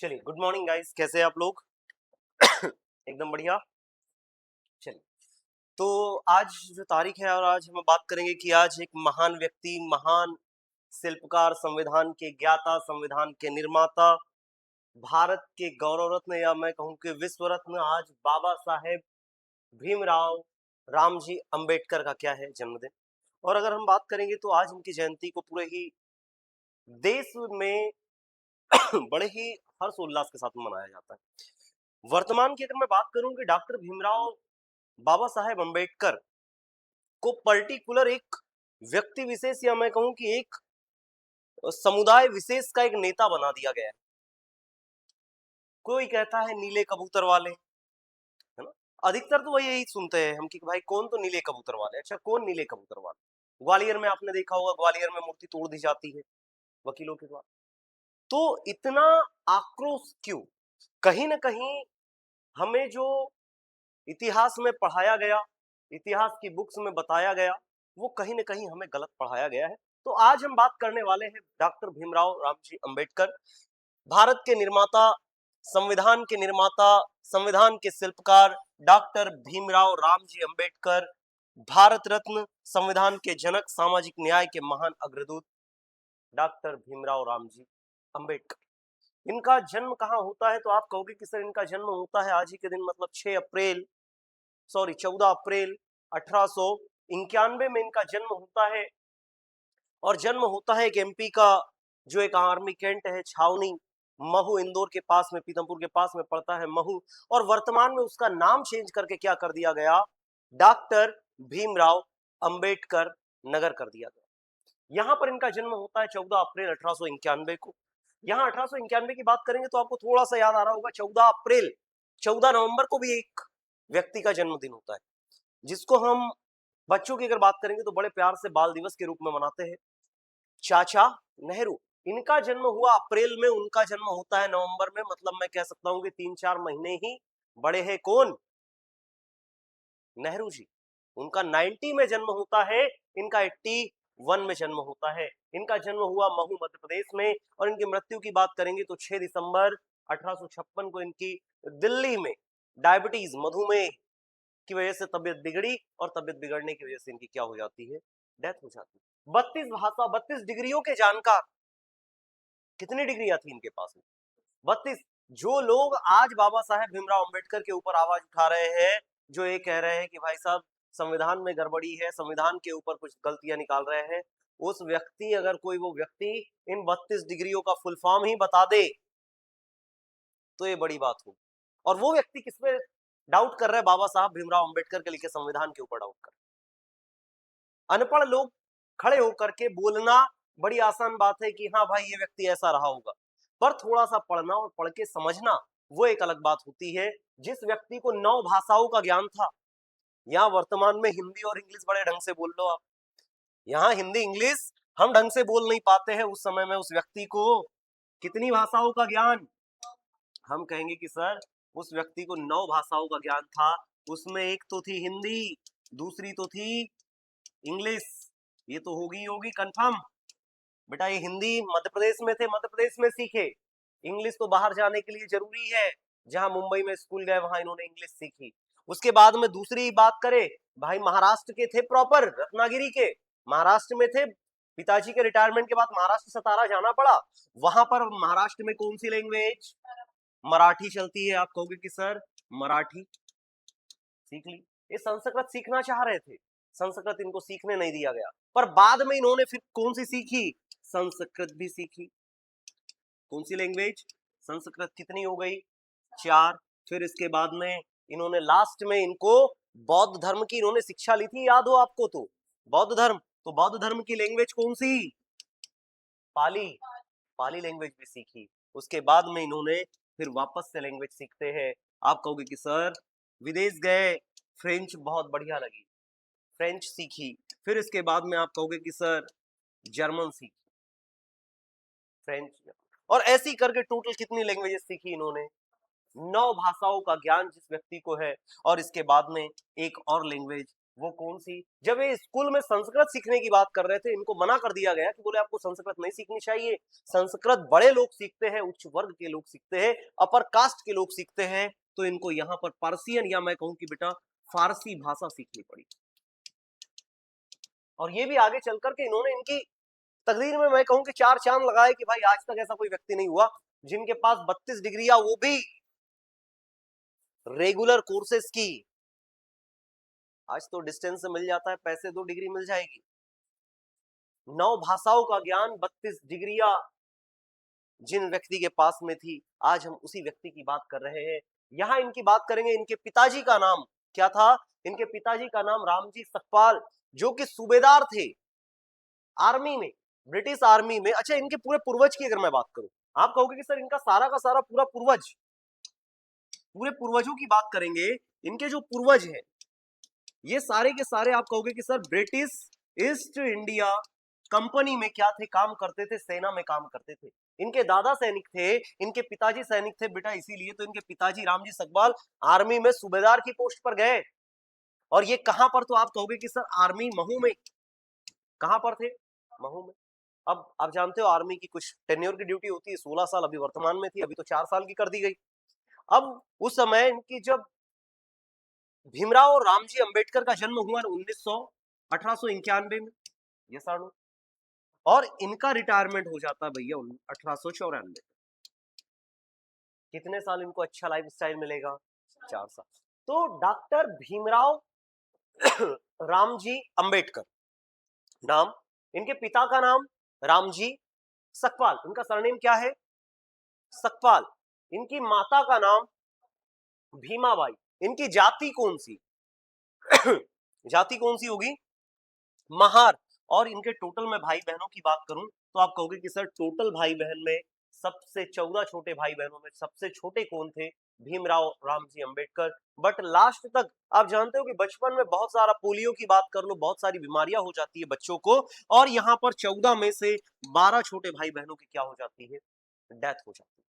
चलिए, good morning guys, कैसे हैं आप लोग? एकदम बढ़िया। चलिए, तो आज जो तारीख है और आज हम बात करेंगे कि आज एक महान व्यक्ति, महान शिल्पकार, संविधान के ज्ञाता, संविधान के निर्माता, भारत के गौरव रत्न या मैं कहूं कि विश्व रत्न आज बाबा साहेब भीमराव रामजी अंबेडकर का क्या है जन्मदिन। और अगर हम बात करेंगे तो आज उनकी जयंती को पूरे ही देश में बड़े ही हर्षोल्लास के साथ मनाया जाता है। वर्तमान की अगर मैं बात करूं कि डॉक्टर भीमराव बाबा साहेब अंबेडकर को पर्टिकुलर एक व्यक्ति विशेष या मैं कहूं कि एक समुदाय विशेष का एक नेता बना दिया गया है। कोई कहता है नीले कबूतर वाले, है ना? अधिकतर तो वही यही सुनते हैं हम कि भाई कौन तो नीले कबूतर वाले। अच्छा, कौन नीले कबूतर वाले? ग्वालियर में आपने देखा होगा, ग्वालियर में मूर्ति तोड़ दी जाती है वकीलों के द्वारा। तो इतना आक्रोश क्यों? कहीं ना कहीं हमें जो इतिहास में पढ़ाया गया, इतिहास की बुक्स में बताया गया, वो कहीं ना कहीं हमें गलत पढ़ाया गया है। तो आज हम बात करने वाले हैं डॉक्टर भीमराव रामजी अंबेडकर, भारत के निर्माता, संविधान के निर्माता, संविधान के शिल्पकार डॉक्टर भीमराव रामजी अंबेडकर, भारत रत्न, संविधान के जनक, सामाजिक न्याय के महान अग्रदूत डॉक्टर भीमराव रामजी अंबेडकर। इनका जन्म कहाँ होता है? तो आप कहोगे कि सर इनका जन्म होता है आज ही के दिन, मतलब 14 अप्रैल 1891 में इनका जन्म होता है। और जन्म होता है एक एमपी का जो एक आर्मी कैंट है, छावनी महू, इंदौर के पास में, पीथमपुर के पास में पड़ता है महू। और वर्तमान में उसका नाम चेंज करके क्या कर दिया गया? डॉक्टर भीमराव अंबेडकर नगर कर दिया गया। यहां पर इनका जन्म होता है 14 अप्रैल 1891 को। यहाँ 1891 की बात करेंगे तो आपको थोड़ा सा याद आ रहा होगा, 14 नवंबर को भी एक व्यक्ति का जन्मदिन होता है, जिसको हम बच्चों की अगर बात करेंगे तो बड़े प्यार से बाल दिवस के रूप में मनाते हैं। चाचा नेहरू, इनका जन्म हुआ अप्रैल में, उनका जन्म होता है नवंबर में। मतलब मैं कह सकता हूं कि 3-4 महीने ही बड़े हैं कौन? नेहरू जी। उनका 90 में जन्म होता है, इनका 81 में जन्म होता है। इनका जन्म हुआ महू मध्य प्रदेश में। और इनकी मृत्यु की बात करेंगे तो 6 दिसंबर 1856 को इनकी दिल्ली में डायबिटीज, मधुमेह की वजह से तबियत बिगड़ी, और तबियत बिगड़ने की वजह से इनकी क्या हो जाती है? डेथ हो जाती है। 32 भाषा, 32 डिग्रियों के जानकार। कितनी डिग्रियां थी इनके पास में? 32। जो लोग आज बाबा साहेब भीमराव अंबेडकर के ऊपर आवाज उठा रहे हैं, जो ये कह रहे हैं कि भाई साहब संविधान में गड़बड़ी है, संविधान के ऊपर कुछ गलतियां निकाल रहे हैं, उस व्यक्ति, अगर कोई वो व्यक्ति इन 32 डिग्रियों का फुल फॉर्म ही बता दे तो ये बड़ी बात हो। और वो व्यक्ति किसमें डाउट कर रहे हैं? बाबा साहब भीमराव अंबेडकर के लिखे संविधान के ऊपर डाउट कर। अनपढ़ लोग खड़े होकर के बोलना बड़ी आसान बात है कि हाँ भाई ये व्यक्ति ऐसा रहा होगा, पर थोड़ा सा पढ़ना और पढ़ के समझना वो एक अलग बात होती है। जिस व्यक्ति को 9 भाषाओं का ज्ञान था, यहाँ वर्तमान में हिंदी और इंग्लिश बड़े ढंग से बोल लो आप, यहाँ हिंदी इंग्लिश हम ढंग से बोल नहीं पाते हैं, उस समय में उस व्यक्ति को कितनी भाषाओं का ज्ञान? हम कहेंगे कि सर उस व्यक्ति को 9 भाषाओं का ज्ञान था। उसमें एक तो थी हिंदी, दूसरी तो थी इंग्लिश। ये तो होगी कंफर्म। बेटा ये हिंदी मध्य प्रदेश में थे, मध्य प्रदेश में सीखे। इंग्लिश तो बाहर जाने के लिए जरूरी है, जहां मुंबई में स्कूल गए वहां इन्होंने इंग्लिश सीखी। उसके बाद में दूसरी बात करें, भाई महाराष्ट्र के थे, प्रॉपर रत्नागिरी के, महाराष्ट्र में थे। पिताजी के रिटायरमेंट के बाद महाराष्ट्र सतारा जाना पड़ा। वहां पर महाराष्ट्र में कौन सी लैंग्वेज? मराठी चलती है। आप कहोगे कि सर मराठी सीख ली। ये संस्कृत सीखना चाह रहे थे, संस्कृत इनको सीखने नहीं दिया गया, पर बाद में इन्होंने फिर कौन सी सीखी? संस्कृत भी सीखी। कौन सी लैंग्वेज? संस्कृत। कितनी हो गई? 4। फिर इसके बाद में इन्होंने लास्ट में इनको बौद्ध धर्म की इन्होंने शिक्षा ली थी, याद हो आपको तो, बौद्ध धर्म। तो बौद्ध धर्म की लैंग्वेज कौन सी? पाली। पाली लैंग्वेज भी सीखी। उसके बाद में इन्होंने फिर वापस से लैंग्वेज सीखते हैं। आप कहोगे कि सर विदेश गए, फ्रेंच बहुत बढ़िया लगी, फ्रेंच सीखी। फिर इसके बाद में आप कहोगे कि सर जर्मन सीखी, फ्रेंच। और ऐसी करके टोटल कितनी लैंग्वेजेस सीखी इन्होंने? 9 भाषाओं का ज्ञान जिस व्यक्ति को है। और इसके बाद में एक और लैंग्वेज वो कौन सी? जब ये स्कूल में संस्कृत सीखने की बात कर रहे थे, इनको मना कर दिया गया कि बोले आपको संस्कृत नहीं सीखनी चाहिए, संस्कृत बड़े लोग सीखते हैं, उच्च वर्ग के लोग सीखते हैं, अपर कास्ट के लोग सीखते हैं, तो इनको यहाँ पर पर्शियन या मैं कहूं कि बेटा फारसी भाषा सीखनी पड़ी। और ये भी आगे चल करके इन्होंने इनकी तकदीर में मैं कहूं कि चार चांद लगाए कि भाई आज तक ऐसा कोई व्यक्ति नहीं हुआ जिनके पास 32 डिग्रियां, वो भी रेगुलर कोर्सेज की। आज तो डिस्टेंस से मिल जाता है, पैसे 2 डिग्री मिल जाएगी। 9 भाषाओं का ज्ञान, 32 डिग्रियां जिन व्यक्ति के पास में थी, आज हम उसी व्यक्ति की बात कर रहे हैं। यहां इनकी बात करेंगे। इनके पिताजी का नाम क्या था? इनके पिताजी का नाम रामजी सकपाल, जो कि सूबेदार थे आर्मी में, ब्रिटिश आर्मी में। अच्छा, इनके पूरे पूर्वज की अगर मैं बात करूं, आप कहोगे कि सर इनका सारा का सारा पूरा पूर्वज, पूरे पूर्वजों की बात करेंगे, इनके जो पूर्वज हैं ये सारे के सारे आप कहोगे कि sir British east India company में क्या थे, काम करते थे, सेना में काम करते थे। इनके दादा सैनिक थे, इनके पिताजी सैनिक थे बेटा, इसीलिए तो इनके पिताजी रामजी सकपाल आर्मी में सूबेदार की पोस्ट पर गए। और ये कहां पर? तो आप कहोगे कि सर आर्मी महू में। कहां पर थे? महू में। अब आप जानते हो आर्मी की कुछ टेन्योर की ड्यूटी होती है, 16 साल अभी वर्तमान में थी, अभी तो 4 साल की कर दी गई। अब उस समय इनकी जब भीमराव रामजी अंबेडकर का जन्म हुआ 1891 में, ये साढ़ू, और इनका रिटायरमेंट हो जाता है भैया 1894। कितने साल इनको अच्छा लाइफ स्टाइल मिलेगा? 4 साल। तो डॉक्टर भीमराव रामजी अंबेडकर नाम, इनके पिता का नाम रामजी सकपाल, इनका सरनेम क्या है? सकपाल। इनकी माता का नाम भीमाबाई। इनकी जाति कौन सी? जाति कौन सी होगी? महार। और इनके टोटल में भाई बहनों की बात करूं तो आप कहोगे कि सर टोटल भाई बहन में सबसे 14 छोटे भाई बहनों में सबसे छोटे कौन थे? भीमराव रामजी अंबेडकर। बट लास्ट तक आप जानते हो कि बचपन में बहुत सारा पोलियो की बात कर लो, बहुत सारी बीमारियां हो जाती है बच्चों को, और यहाँ पर 14 में से 12 छोटे भाई बहनों की क्या हो जाती है? डेथ हो जाती है।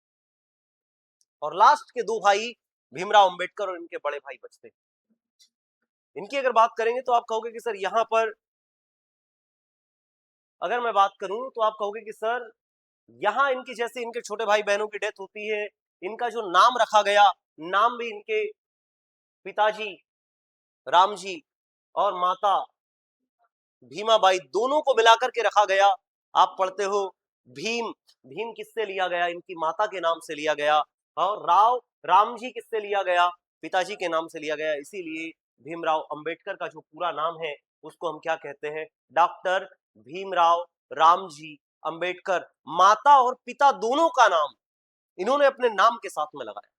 और लास्ट के 2 भाई भीमराव अंबेडकर और इनके बड़े भाई बचते हैं। इनकी अगर बात करेंगे तो आप कहोगे कि सर यहां पर अगर मैं बात करूं तो आप कहोगे कि सर यहां इनकी जैसे इनके छोटे भाई बहनों की डेथ होती है, इनका जो नाम रखा गया, नाम भी इनके पिताजी रामजी और माता भीमाबाई दोनों को मिलाकर के रखा गया। आप पढ़ते हो भीम, भीम किससे लिया गया? इनकी माता के नाम से लिया गया। और राव, रामजी किससे लिया गया? पिताजी के नाम से लिया गया। इसीलिए भीमराव अंबेडकर का जो पूरा नाम है उसको हम क्या कहते हैं? डॉक्टर भीमराव रामजी अंबेडकर। माता और पिता दोनों का नाम इन्होंने अपने नाम के साथ में लगाया।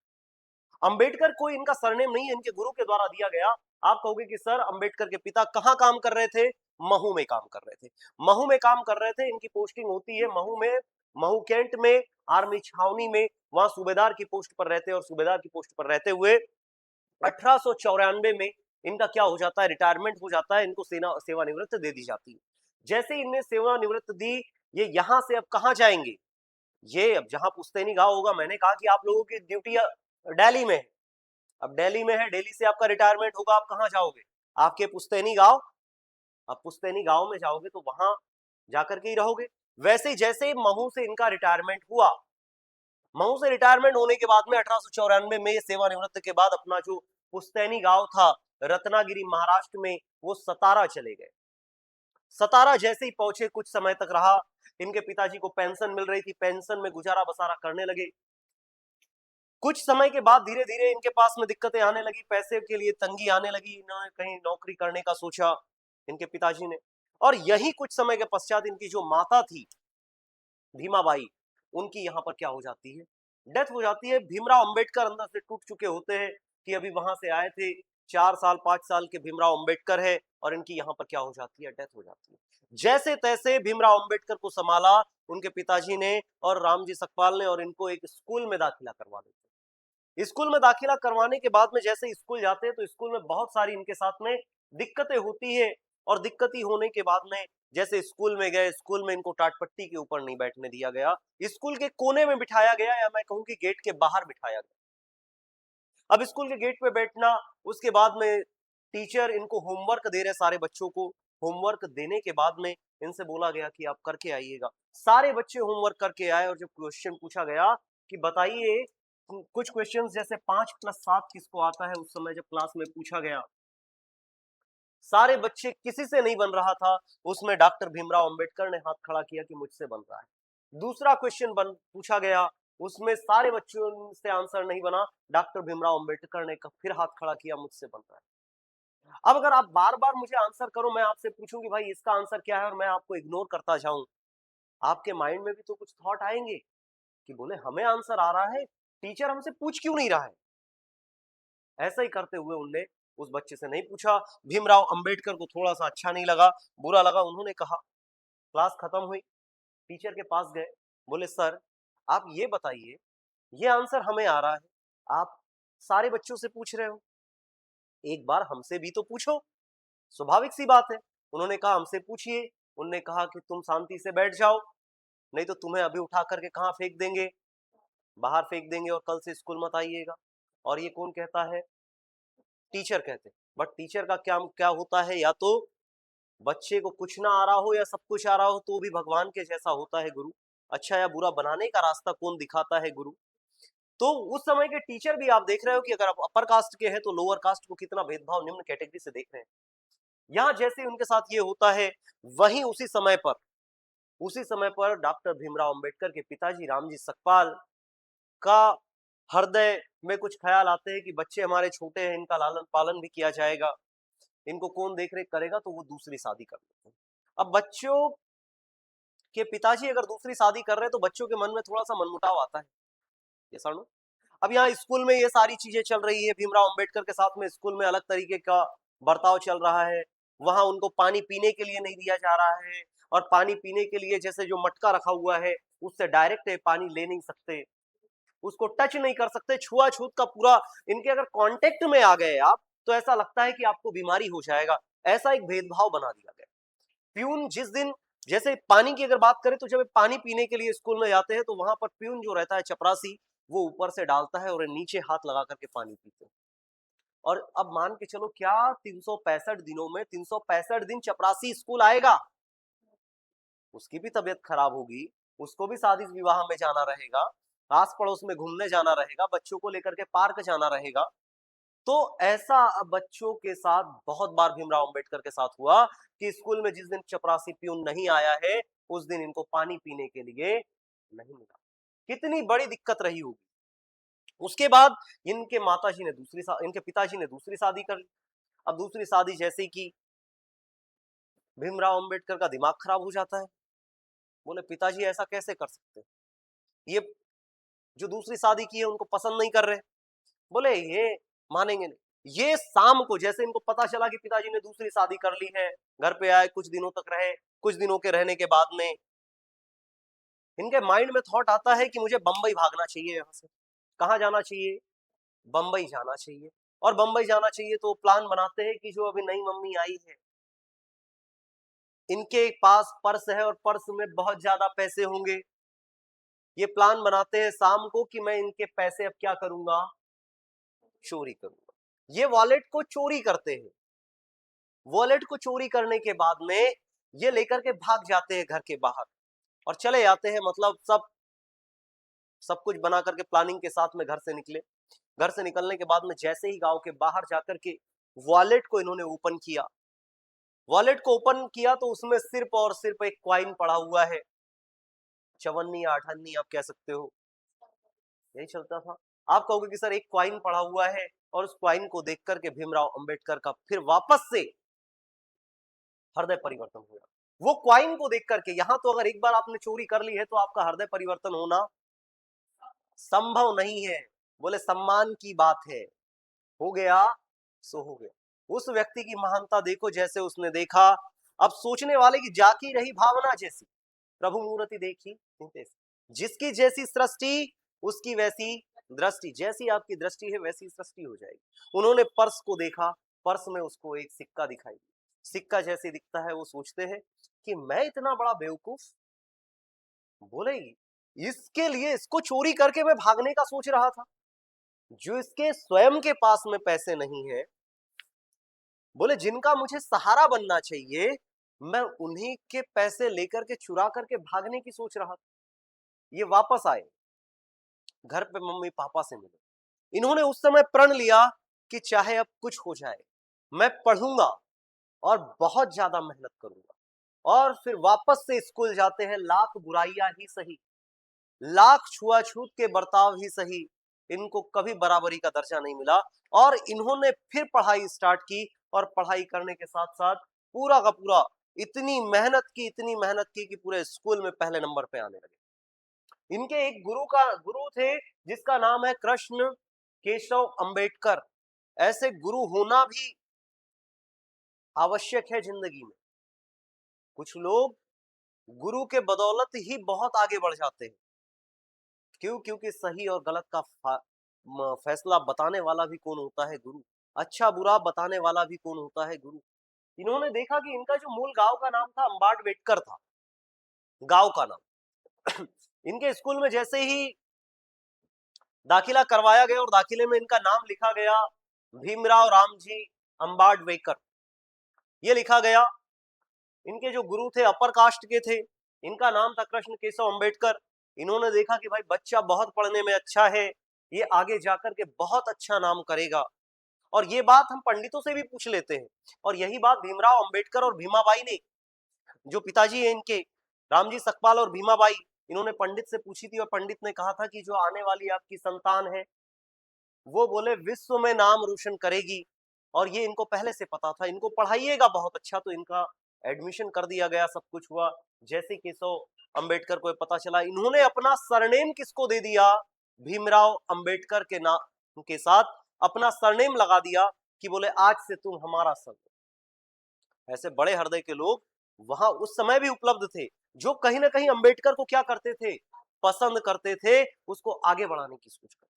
अंबेडकर कोई इनका सरनेम नहीं है, इनके गुरु के द्वारा दिया गया। आप कहोगे कि सर अंबेडकर के पिता कहां काम कर रहे थे? महू में काम कर रहे थे। महू में काम कर रहे थे। इनकी पोस्टिंग होती है महू में, महू कैंट में, आर्मी छावनी में, वहां सूबेदार की पोस्ट पर रहते हैं। और सूबेदार की पोस्ट पर रहते हुए 1894 में इनका क्या हो जाता है? रिटायरमेंट हो जाता है। इनको सेवानिवृत्त दे दी जाती है। जैसे इनने सेवानिवृत्त दी, ये यहां से अब कहां जाएंगे? ये अब जहां पुश्तैनी गांव होगा, मैंने कहा कि आप लोगों की ड्यूटी दिल्ली में है, अब दिल्ली में है, दिल्ली से आपका रिटायरमेंट होगा, आप कहां जाओगे? आपके पुश्तैनी गांव। अब पुश्तैनी गांव में जाओगे तो वहां जाकर के ही रहोगे। वैसे जैसे महू से इनका रिटायरमेंट हुआ, महू से रिटायरमेंट होने के बाद में 1894 में सेवानिवृत्त के बाद अपना जो पुश्तैनी गांव था रत्नागिरी महाराष्ट्र में, वो सतारा चले गए। सतारा जैसे ही पहुंचे, कुछ समय तक रहा। इनके पिताजी को पेंशन मिल रही थी, पेंशन में गुजारा बसारा करने लगे। कुछ समय के बाद धीरे धीरे इनके पास में दिक्कतें आने लगी, पैसे के लिए तंगी आने लगी। इन्होंने कहीं नौकरी करने का सोचा इनके पिताजी ने। और यही कुछ समय के पश्चात इनकी जो माता थी भीमाबाई, उनकी यहाँ पर क्या हो जाती है? डेथ हो जाती है। भीमराव अंबेडकर अंदर से टूट चुके होते हैं कि अभी वहां से आए थे, 4 साल 5 साल के भीमराव अंबेडकर है, और इनकी यहाँ पर क्या हो जाती है? डेथ हो जाती है। जैसे तैसे भीमराव अंबेडकर को संभाला उनके पिताजी ने और रामजी सकपाल ने, और इनको एक स्कूल में दाखिला करवा देते। स्कूल में दाखिला करवाने के बाद में जैसे स्कूल जाते हैं तो स्कूल में बहुत सारी इनके साथ में दिक्कतें होती है। और दिक्कती होने के बाद में जैसे स्कूल में गए, स्कूल में इनको टाटपट्टी के ऊपर नहीं बैठने दिया गया, स्कूल के कोने में बिठाया गया, या मैं कहूं कि गेट के बाहर बिठाया गया। अब स्कूल के गेट पे बैठना, उसके बाद में टीचर इनको होमवर्क दे रहे सारे बच्चों को। होमवर्क देने के बाद में इनसे बोला गया कि आप करके आइएगा। सारे बच्चे होमवर्क करके आए और जब क्वेश्चन पूछा गया कि बताइए, कुछ क्वेश्चंस जैसे 5+7 किसको आता है, उस समय जब क्लास में पूछा गया, सारे बच्चे किसी से नहीं बन रहा था। उसमें डॉक्टर भीमराव अंबेडकर ने हाथ खड़ा किया कि मुझसे बन रहा है। दूसरा क्वेश्चन पूछा गया, उसमें सारे बच्चों से आंसर नहीं बना। डॉक्टर भीमराव अंबेडकर ने फिर हाथ खड़ा किया, मुझसे बन रहा है। अब अगर आप बार बार मुझे आंसर करो, मैं आपसे पूछूं कि भाई इसका आंसर क्या है, और मैं आपको इग्नोर करता जाऊं, आपके माइंड में भी तो कुछ थॉट आएंगे कि बोले हमें आंसर आ रहा है, टीचर हमसे पूछ क्यों नहीं रहा है। ऐसा ही करते हुए उनने उस बच्चे से नहीं पूछा। भीमराव अंबेडकर को थोड़ा सा अच्छा नहीं लगा, बुरा लगा। उन्होंने कहा, क्लास खत्म हुई, टीचर के पास गए, बोले सर आप ये बताइए, ये आंसर हमें आ रहा है, आप सारे बच्चों से पूछ रहे हो, एक बार हमसे भी तो पूछो, स्वाभाविक सी बात है। उन्होंने कहा हमसे पूछिए। उन्होंने कहा कि तुम शांति से बैठ जाओ, नहीं तो तुम्हें अभी उठा करके कहाँ फेंक देंगे, बाहर फेंक देंगे और कल से स्कूल मत आइएगा। और ये कौन कहता है, टीचर कहते। बट टीचर का क्या क्या होता है, या तो बच्चे को कुछ ना आ रहा हो या सब कुछ आ रहा हो तो भी भगवान के जैसा होता है गुरु। अच्छा या बुरा बनाने का रास्ता कौन दिखाता है, गुरु। तो उस समय के टीचर भी आप देख रहे हो कि अगर आप अपर कास्ट के हैं तो लोअर कास्ट को कितना भेदभाव निम्न कैटेगरी से देख रहे हैं। यहाँ जैसे उनके साथ ये होता है, वहीं उसी समय पर डॉक्टर भीमराव अंबेडकर के पिताजी रामजी सकपाल का हृदय में कुछ ख्याल आते हैं कि बच्चे हमारे छोटे हैं, इनका लालन पालन भी किया जाएगा, इनको कौन देख रेख करेगा, तो वो दूसरी शादी कर देते हैं। अब बच्चों के पिताजी अगर दूसरी शादी कर रहे हैं तो बच्चों के मन में थोड़ा सा मनमुटाव आता है, ये सानू। अब यहाँ स्कूल में ये सारी चीजें चल रही है, भीमराव अंबेडकर के साथ में स्कूल में अलग तरीके का बर्ताव चल रहा है। वहां उनको पानी पीने के लिए नहीं दिया जा रहा है, और पानी पीने के लिए जैसे जो मटका रखा हुआ है उससे डायरेक्ट पानी ले नहीं सकते, उसको टच नहीं कर सकते, छुआछूत का पूरा, इनके अगर कांटेक्ट में आ गए आप तो ऐसा लगता है कि आपको बीमारी हो जाएगा। ऐसा एक भेदभाव बना दिया गया। प्यून जिस दिन, जैसे पानी की अगर बात करें तो जब पानी पीने के लिए स्कूल में जाते हैं तो वहां पर प्यून जो रहता है, चपरासी, वो ऊपर से डालता है और नीचे हाथ लगा करके पानी पीते हैं। और अब मान के चलो, क्या 365 दिनों में 365 दिन चपरासी स्कूल आएगा, उसकी भी तबीयत खराब होगी, उसको भी शादी विवाह में जाना रहेगा, आस पड़ोस में घूमने जाना रहेगा, बच्चों को लेकर के पार्क जाना रहेगा। तो ऐसा बच्चों के साथ बहुत बार भीमराव अंबेडकर के साथ हुआ कि स्कूल में जिस दिन चपरासी प्यून नहीं आया है, उस दिन इनको पानी पीने के लिए नहीं मिला। कितनी बड़ी दिक्कत रही होगी। उसके बाद इनके पिताजी ने दूसरी शादी कर ली। अब दूसरी शादी जैसे कि भीमराव अंबेडकर का दिमाग खराब हो जाता है, बोले पिताजी ऐसा कैसे कर सकते हैं, ये जो दूसरी शादी की है उनको पसंद नहीं कर रहे। बोले ये मानेंगे नहीं। ये शाम को जैसे इनको पता चला कि पिताजी ने दूसरी शादी कर ली है, घर पे आए, कुछ दिनों तक रहे, कुछ दिनों के रहने के बाद में इनके माइंड में थॉट आता है कि मुझे बंबई भागना चाहिए, यहाँ से कहाँ जाना चाहिए, बंबई जाना चाहिए। और बंबई जाना चाहिए तो प्लान बनाते हैं कि जो अभी नई मम्मी आई है, इनके पास पर्स है और पर्स में बहुत ज्यादा पैसे होंगे। ये प्लान बनाते हैं शाम को कि मैं इनके पैसे अब क्या करूंगा, चोरी करूंगा। ये वॉलेट को चोरी करते हैं। वॉलेट को चोरी करने के बाद में ये लेकर के भाग जाते हैं घर के बाहर और चले जाते हैं, मतलब सब कुछ बना करके प्लानिंग के साथ में घर से निकले। घर से निकलने के बाद में जैसे ही गांव के बाहर जाकर के वॉलेट को इन्होंने ओपन किया, वॉलेट को ओपन किया तो उसमें सिर्फ और सिर्फ एक क्वाइन पड़ा हुआ है, चवन्नी या अठन्नी आप कह सकते हो, यही चलता था। आप कहोगे कि सर एक क्वाइन पड़ा हुआ है, और उस क्वाइन को देख करके भीमराव अंबेडकर का फिर वापस से हृदय परिवर्तन हुआ। वो क्वाइन को देख करके, यहां तो अगर एक बार आपने चोरी कर ली है तो आपका हृदय परिवर्तन होना संभव नहीं है। बोले सम्मान की बात है, हो गया सो हो गया। उस व्यक्ति की महानता देखो जैसे उसने देखा। अब सोचने वाले की जाकी रही भावना जैसी, प्रभु मूर्ति देखी जिसकी जैसी सृष्टि उसकी वैसी दृष्टि, जैसी आपकी दृष्टि है वैसी सृष्टि हो जाएगी। उन्होंने पर्स को देखा, पर्स में उसको एक सिक्का दिखाई दिया। सिक्का जैसे दिखता है वो सोचते हैं कि मैं इतना बड़ा बेवकूफ, बोले इसके लिए इसको चोरी करके मैं भागने का सोच रहा था, जो इसके स्वयं के पास में पैसे नहीं है, बोले जिनका मुझे सहारा बनना चाहिए, मैं उन्हीं के पैसे लेकर के चुरा करके भागने की सोच रहा था। ये वापस आए, घर पे मम्मी पापा से मिले। इन्होंने उस समय प्रण लिया कि चाहे अब कुछ हो जाए, मैं पढ़ूंगा और बहुत ज्यादा मेहनत करूंगा। और फिर वापस से स्कूल जाते हैं, लाख बुराइयां ही सही, लाख छुआछूत के बर्ताव ही सही, इनको कभी बराबरी का दर्जा नहीं मिला। और इन्होंने फिर पढ़ाई स्टार्ट की, और पढ़ाई करने के साथ साथ पूरा का पूरा इतनी मेहनत की, इतनी मेहनत की कि पूरे स्कूल में पहले नंबर पे आने लगे। इनके एक गुरु थे जिसका नाम है कृष्ण केशव अंबेडकर। ऐसे गुरु होना भी आवश्यक है जिंदगी में। कुछ लोग गुरु के बदौलत ही बहुत आगे बढ़ जाते हैं। क्यों? क्योंकि सही और गलत का फैसला बताने वाला भी कौन होता है? गुरु। अच्छा बुरा बताने वाला भी कौन होता है? गुरु। इन्होंने देखा कि इनका जो मूल गांव का नाम था अंबाडवेटकर था, गांव का नाम। इनके स्कूल में जैसे ही दाखिला करवाया गया और दाखिले में इनका नाम लिखा गया, भीमराव रामजी अंबाडवेकर, ये लिखा गया। इनके जो गुरु थे अपर कास्ट के थे, इनका नाम था कृष्ण केशव अंबेडकर। इन्होंने देखा कि भाई बच्चा बहुत पढ़ने में अच्छा है, ये आगे जाकर के बहुत अच्छा नाम करेगा। और ये बात हम पंडितों से भी पूछ लेते हैं, और यही बात भीमराव अंबेडकर और भीमाबाई ने, जो पिताजी है इनके, रामजी सकपाल और भीमाबाई, इन्होंने पंडित से पूछी थी। और पंडित ने कहा था कि जो आने वाली आपकी संतान है वो बोले विश्व में नाम रोशन करेगी। और ये इनको पहले से पता था, इनको पढ़ाइएगा बहुत अच्छा। तो इनका एडमिशन कर दिया गया, सब कुछ हुआ। जैसे केशव अंबेडकर को पता चला, इन्होंने अपना सरनेम किसको दे दिया? भीमराव अंबेडकर के नाम के साथ अपना सरनेम लगा दिया कि बोले आज से तुम हमारा सन। ऐसे बड़े हृदय के लोग वहां उस समय भी उपलब्ध थे, जो कहीं ना कहीं अंबेडकर को क्या करते थे? पसंद करते थे, उसको आगे बढ़ाने की सोच करते।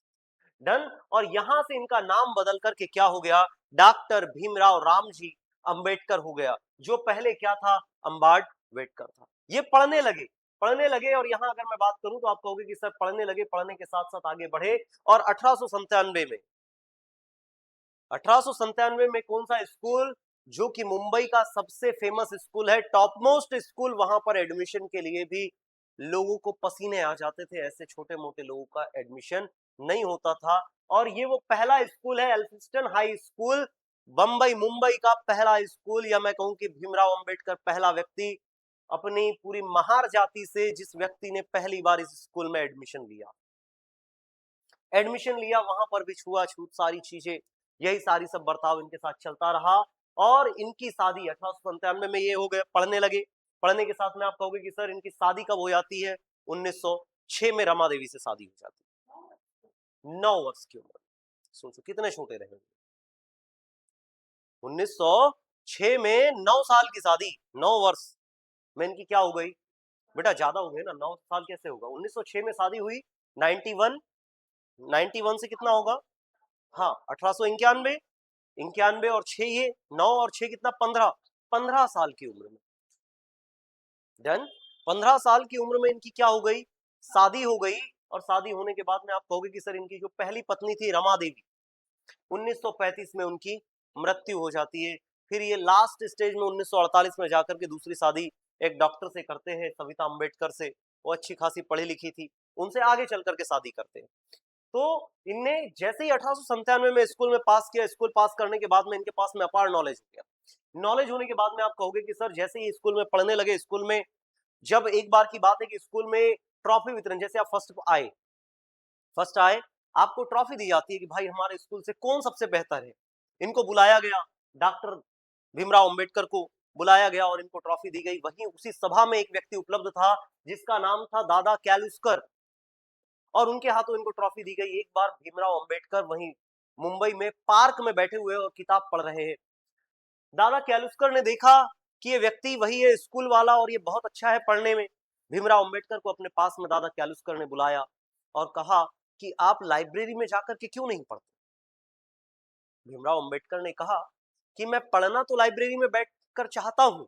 डन। और यहां से इनका नाम बदल करके क्या हो गया? डॉक्टर भीमराव रामजी अंबेडकर हो गया, जो पहले क्या था? अंबाडवेटकर था। ये पढ़ने लगे, पढ़ने लगे। और यहां अगर मैं बात करूं तो आप कहोगे कि सर पढ़ने लगे, पढ़ने के साथ साथ आगे बढ़े। और 1897 में कौन सा स्कूल, जो कि मुंबई का सबसे फेमस स्कूल है, टॉप मोस्ट स्कूल, वहां पर एडमिशन के लिए भी लोगों को पसीने आ जाते थे। ऐसे छोटे मोटे लोगों का एडमिशन नहीं होता था। और ये वो पहला स्कूल है, एल्फिंस्टन हाई स्कूल, बंबई मुंबई का पहला स्कूल। या मैं कहूं कि भीमराव अंबेडकर पहला व्यक्ति, अपनी पूरी महार जाति से जिस व्यक्ति ने पहली बार इस स्कूल में एडमिशन लिया, वहां पर भी छुआछूत सारी चीजें, यही सारी सब बर्ताव इनके साथ चलता रहा। और इनकी शादी 1897 में ये हो गए, पढ़ने लगे। पढ़ने के साथ में आप कहोगे कि सर इनकी शादी कब हो जाती है? 1906 में रमा देवी से शादी हो जाती है, 9 वर्ष की उम्र। सोचो कितने छोटे रहे। 1906 में 9 साल की शादी, 9 वर्ष में इनकी क्या हो गई? बेटा ज्यादा हो गए ना, 9 साल कैसे होगा? 1906 में शादी हुई, 91, 91 से कितना होगा? हाँ 1891, 91 और 6, ये 9 और 6 कितना? 15, 15 साल की उम्र में। डन। 15 साल की उम्र में इनकी क्या हो गई? शादी हो गई। और शादी होने के बाद में आप कहोगे कि सर इनकी जो पहली पत्नी थी रमा देवी, 1935 में उनकी मृत्यु हो जाती है। फिर ये लास्ट स्टेज में 1948 में जाकर के दूसरी शादी एक डॉक्टर से करते हैं, सविता अंबेडकर से। वो अच्छी खासी पढ़ी लिखी थी, उनसे आगे चल करके शादी करते हैं। तो इनने जैसे ही 1897 में स्कूल में पास किया, स्कूल पास करने के बाद में इनके पास में अपार नॉलेज हो गया। नॉलेज होने के बाद में आप कहोगे कि सर जैसे ही स्कूल में पढ़ने लगे, स्कूल में जब एक बार की बात है कि स्कूल में ट्रॉफी वितरण, जैसे आप फर्स्ट आए, आपको ट्रॉफी दी जाती है कि भाई हमारे स्कूल से कौन सबसे बेहतर है। इनको बुलाया गया, डॉक्टर भीमराव अंबेडकर को बुलाया गया और इनको ट्रॉफी दी गई। वहीं उसी सभा में एक व्यक्ति उपलब्ध था जिसका नाम था दादा कैलुस्कर, और उनके हाथों इनको ट्रॉफी दी गई। एक बार भीमराव अंबेडकर वहीं मुंबई में पार्क में बैठे हुए और किताब पढ़ रहे हैं। दादा कैलुस्कर ने देखा कि ये व्यक्ति वही है स्कूल वाला और ये बहुत अच्छा है पढ़ने में। भीमराव अंबेडकर को अपने पास में दादा कैलुस्कर ने बुलाया और कहा कि आप लाइब्रेरी में जाकर के क्यों नहीं पढ़ते? भीमराव अंबेडकर ने कहा कि मैं पढ़ना तो लाइब्रेरी में बैठकर चाहता हूं,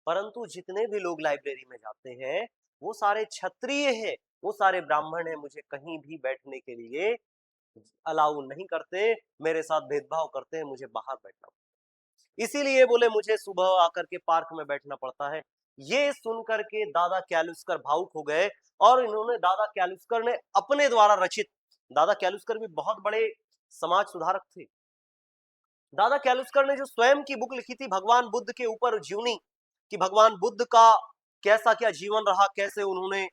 परंतु जितने भी लोग लाइब्रेरी में जाते हैं वो सारे क्षत्रिय हैं, वो सारे ब्राह्मण हैं, मुझे कहीं भी बैठने के लिए अलाउ नहीं करते, मेरे साथ भेदभाव करते हैं, मुझे बाहर बैठना। इसीलिए बोले मुझे सुबह आकर के पार्क में बैठना पड़ता है। ये सुनकर के दादा कैलुस्कर भावुक हो गए और इन्होंने दादा कैलुस्कर ने अपने द्वारा रचित, दादा कैलुस्कर भी बहुत बड़े समाज सुधारक थे। दादा कैलुस्कर ने जो स्वयं की बुक लिखी थी भगवान बुद्ध के ऊपर जीवनी, कि भगवान बुद्ध का कैसा क्या जीवन रहा, कैसे उन्होंने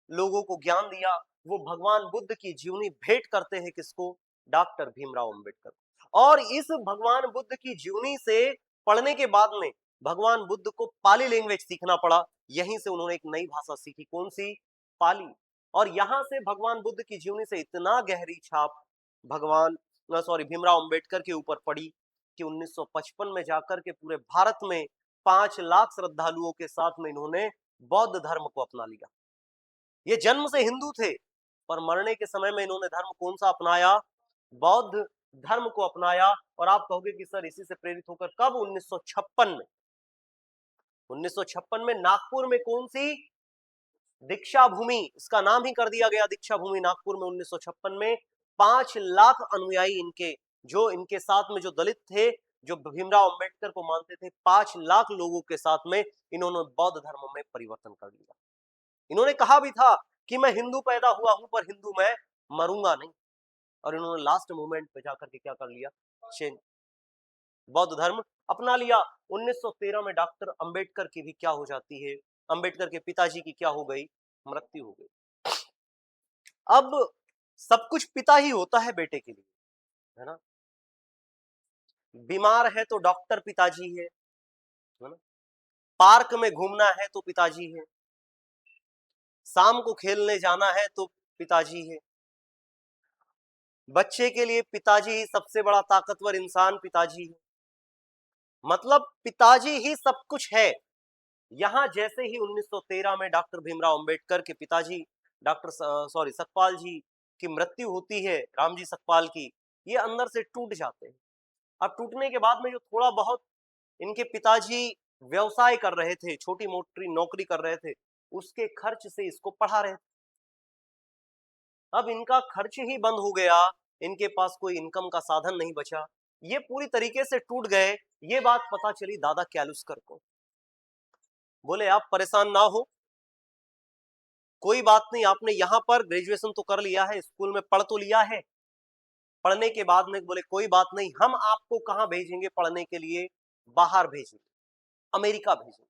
लोगों को ज्ञान दिया, वो भगवान बुद्ध की जीवनी भेंट करते हैं किसको? डॉक्टर भीमराव अंबेडकर। और इस भगवान बुद्ध की जीवनी से पढ़ने के बाद में भगवान बुद्ध को पाली लैंग्वेज सीखना पड़ा। यहीं से उन्होंने एक नई भाषा सीखी, कौन सी? पाली। और यहां से भगवान बुद्ध की जीवनी से इतना गहरी छाप भीमराव अंबेडकर के ऊपर पड़ी कि 1955 में जाकर के पूरे भारत में 5 लाख श्रद्धालुओं के साथ में इन्होंने बौद्ध धर्म को अपना लिया। ये जन्म से हिंदू थे, पर मरने के समय में इन्होंने धर्म कौन सा अपनाया? बौद्ध धर्म को अपनाया। और आप कहोगे कि सर इसी से प्रेरित होकर कब? 1956 में नागपुर में कौन सी? दीक्षा भूमि, इसका नाम ही कर दिया गया दीक्षा भूमि। नागपुर में 1956 में 5 लाख अनुयायी इनके, जो इनके साथ में जो दलित थे, जो भीमराव अंबेडकर को मानते थे, 5 लाख लोगों के साथ में इन्होंने बौद्ध धर्म में परिवर्तन कर लिया। इन्होंने कहा भी था कि मैं हिंदू पैदा हुआ हूं पर हिंदू मैं मरूंगा नहीं। और इन्होंने लास्ट मोमेंट पे जाकर के क्या कर लिया? चेंज, बौद्ध धर्म अपना लिया। 1913 में डॉक्टर अंबेडकर की भी क्या हो जाती है? अंबेडकर के पिताजी की क्या हो गई? मृत्यु हो गई। अब सब कुछ पिता ही होता है बेटे के लिए, है ना? बीमार है तो डॉक्टर पिताजी है ना? पार्क में घूमना है तो पिताजी है, शाम को खेलने जाना है तो पिताजी है। बच्चे के लिए पिताजी ही सबसे बड़ा ताकतवर इंसान पिताजी है। मतलब पिताजी ही सब कुछ है। यहां जैसे ही 1913 में डॉक्टर भीमराव अंबेडकर के पिताजी सतपाल जी की मृत्यु होती है, रामजी सतपाल की, ये अंदर से टूट जाते हैं। अब टूटने के बाद में जो थोड़ा बहुत इनके पिताजी व्यवसाय कर रहे थे, छोटी मोटी नौकरी कर रहे थे, उसके खर्च से इसको पढ़ा रहे थे। अब इनका खर्च ही बंद हो गया, इनके पास कोई इनकम का साधन नहीं बचा, ये पूरी तरीके से टूट गए। ये बात पता चली दादा कैलुस्कर को। बोले आप परेशान ना हो, कोई बात नहीं, आपने यहां पर ग्रेजुएशन तो कर लिया है, स्कूल में पढ़ तो लिया है, पढ़ने के बाद में बोले कोई बात नहीं, हम आपको कहां भेजेंगे पढ़ने के लिए? बाहर भेजेंगे, अमेरिका भेजेंगे।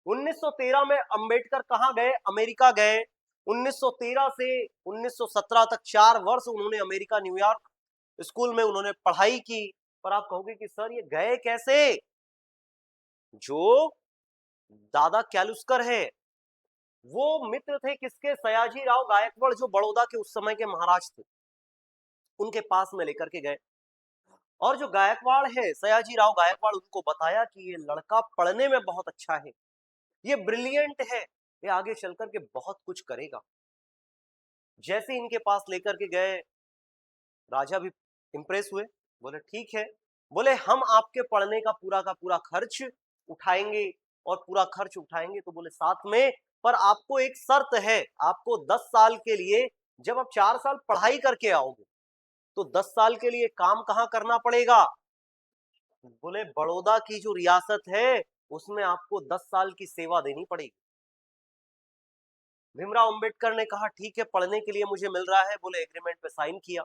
1913 में अंबेडकर कहां गए? अमेरिका गए। 1913 से 1917 तक 4 वर्ष उन्होंने अमेरिका न्यूयॉर्क स्कूल में उन्होंने पढ़ाई की। पर आप कहोगे कि सर ये गए कैसे? जो दादा कैलुस्कर है वो मित्र थे किसके? सयाजी राव गायकवाड़, जो बड़ौदा के उस समय के महाराज थे, उनके पास में लेकर के गए। और जो गायकवाड़ है, सयाजी राव गायकवाड़, उनको बताया कि ये लड़का पढ़ने में बहुत अच्छा है, ये ब्रिलियंट है, ये आगे चल करके बहुत कुछ करेगा। जैसे इनके पास लेकर के गए, राजा भी इंप्रेस हुए, बोले ठीक है, बोले हम आपके पढ़ने का पूरा खर्च उठाएंगे। और पूरा खर्च उठाएंगे तो बोले साथ में, पर आपको एक शर्त है, आपको 10 साल के लिए, जब आप 4 साल पढ़ाई करके आओगे तो 10 साल के लिए काम कहां करना पड़ेगा? बोले बड़ौदा की जो रियासत है उसमें आपको 10 साल की सेवा देनी पड़ेगी। भीमराव अंबेडकर ने कहा ठीक है, पढ़ने के लिए मुझे मिल रहा है, बोले एग्रीमेंट पे साइन किया।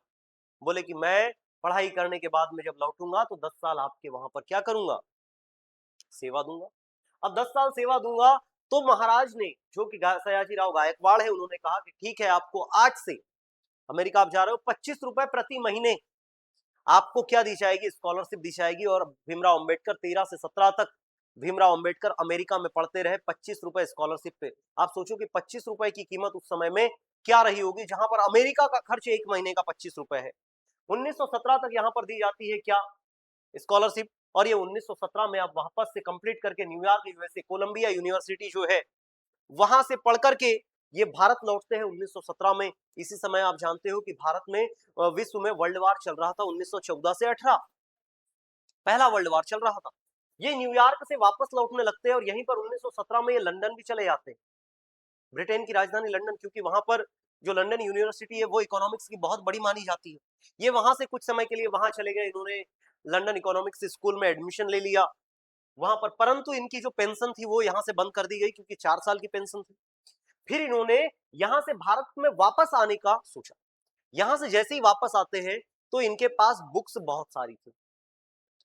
बोले कि मैं पढ़ाई करने के बाद में जब लौटूंगा तो 10 साल आपके वहां पर क्या करूंगा? सेवा दूंगा। अब 10 साल सेवा दूंगा तो महाराज ने, जो कि सयाजी राव गायकवाड़ है, उन्होंने कहा कि ठीक है, आपको आज से अमेरिका आप जा रहे हो, 25 रुपए प्रति महीने आपको क्या दी जाएगी? स्कॉलरशिप दी जाएगी। और भीमराव अंबेडकर 13 से 17 तक भीमराव अंबेडकर अमेरिका में पढ़ते रहे 25 रुपए स्कॉलरशिप पे। आप सोचो कि 25 रुपए की कीमत उस समय में क्या रही होगी, जहां पर अमेरिका का खर्च एक महीने का 25 रुपए है। 1917 तक यहाँ पर दी जाती है क्या? स्कॉलरशिप। और ये 1917 में आप वापस से कंप्लीट करके न्यूयॉर्क यूएसए कोलंबिया यूनिवर्सिटी जो है वहां से पढ़ करके ये भारत लौटते हैं 1917 में। इसी समय आप जानते हो कि भारत में विश्व में वर्ल्ड वार चल रहा था 1914 से 18, पहला वर्ल्ड वार चल रहा था। ये न्यूयॉर्क से वापस लौटने लगते हैं और यहीं पर 1917 में ये लंदन भी चले जाते हैं, ब्रिटेन की राजधानी लंदन, क्योंकि वहां पर जो लंदन यूनिवर्सिटी है वो इकोनॉमिक्स की बहुत बड़ी मानी जाती है। ये वहां से कुछ समय के लिए वहां चले गए, इन्होंने लंदन इकोनॉमिक्स स्कूल में एडमिशन ले लिया। वहां पर, परंतु इनकी जो पेंशन थी वो यहां से बंद कर दी गई क्योंकि 4 साल की पेंशन थी। फिर इन्होंने यहां से भारत में वापस आने का सोचा। यहां से जैसे ही वापस आते हैं तो इनके पास बुक्स बहुत सारी थी।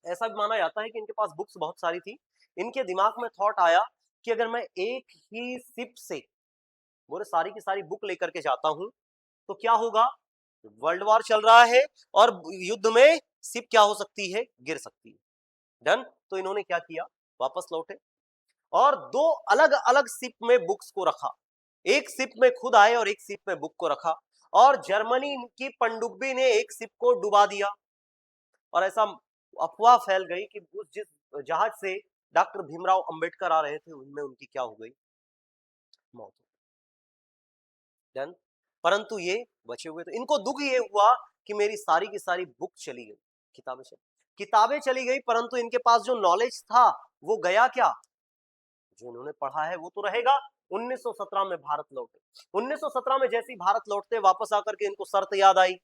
ऐसा भी माना जाता है कि इनके पास बुक्स बहुत सारी थी। इनके दिमाग में थॉट आया कि अगर मैं एक ही शिप से बोले सारी की सारी बुक लेकर के जाता हूं तो क्या होगा, वर्ल्ड वॉर चल रहा है और युद्ध में शिप क्या हो सकती है, गिर सकती है। डन। तो इन्होंने क्या किया, वापस लौटे और दो अलग अलग शिप में बुक्स को रखा। एक शिप में खुद आए और एक शिप में बुक को रखा, और जर्मनी की पनडुब्बी ने एक शिप को डुबा दिया। और ऐसा अफवाह फैल गई कि उस जिस जहाज से डॉक्टर भीमराव अंबेडकर आ रहे थे उनमें उनकी क्या हो गई, मौत हो गई। डन। परंतु ये बचे हुए थे। इनको दुख ये हुआ कि मेरी सारी की सारी बुक चली गई, किताबें चली गई, परंतु इनके पास जो नॉलेज था वो गया क्या, जो इन्होंने पढ़ा है वो तो रहेगा। 1917 में भारत लौटे। 1917 में जैसे ही भारत लौटते वापस आकर के इनको शर्त याद आई,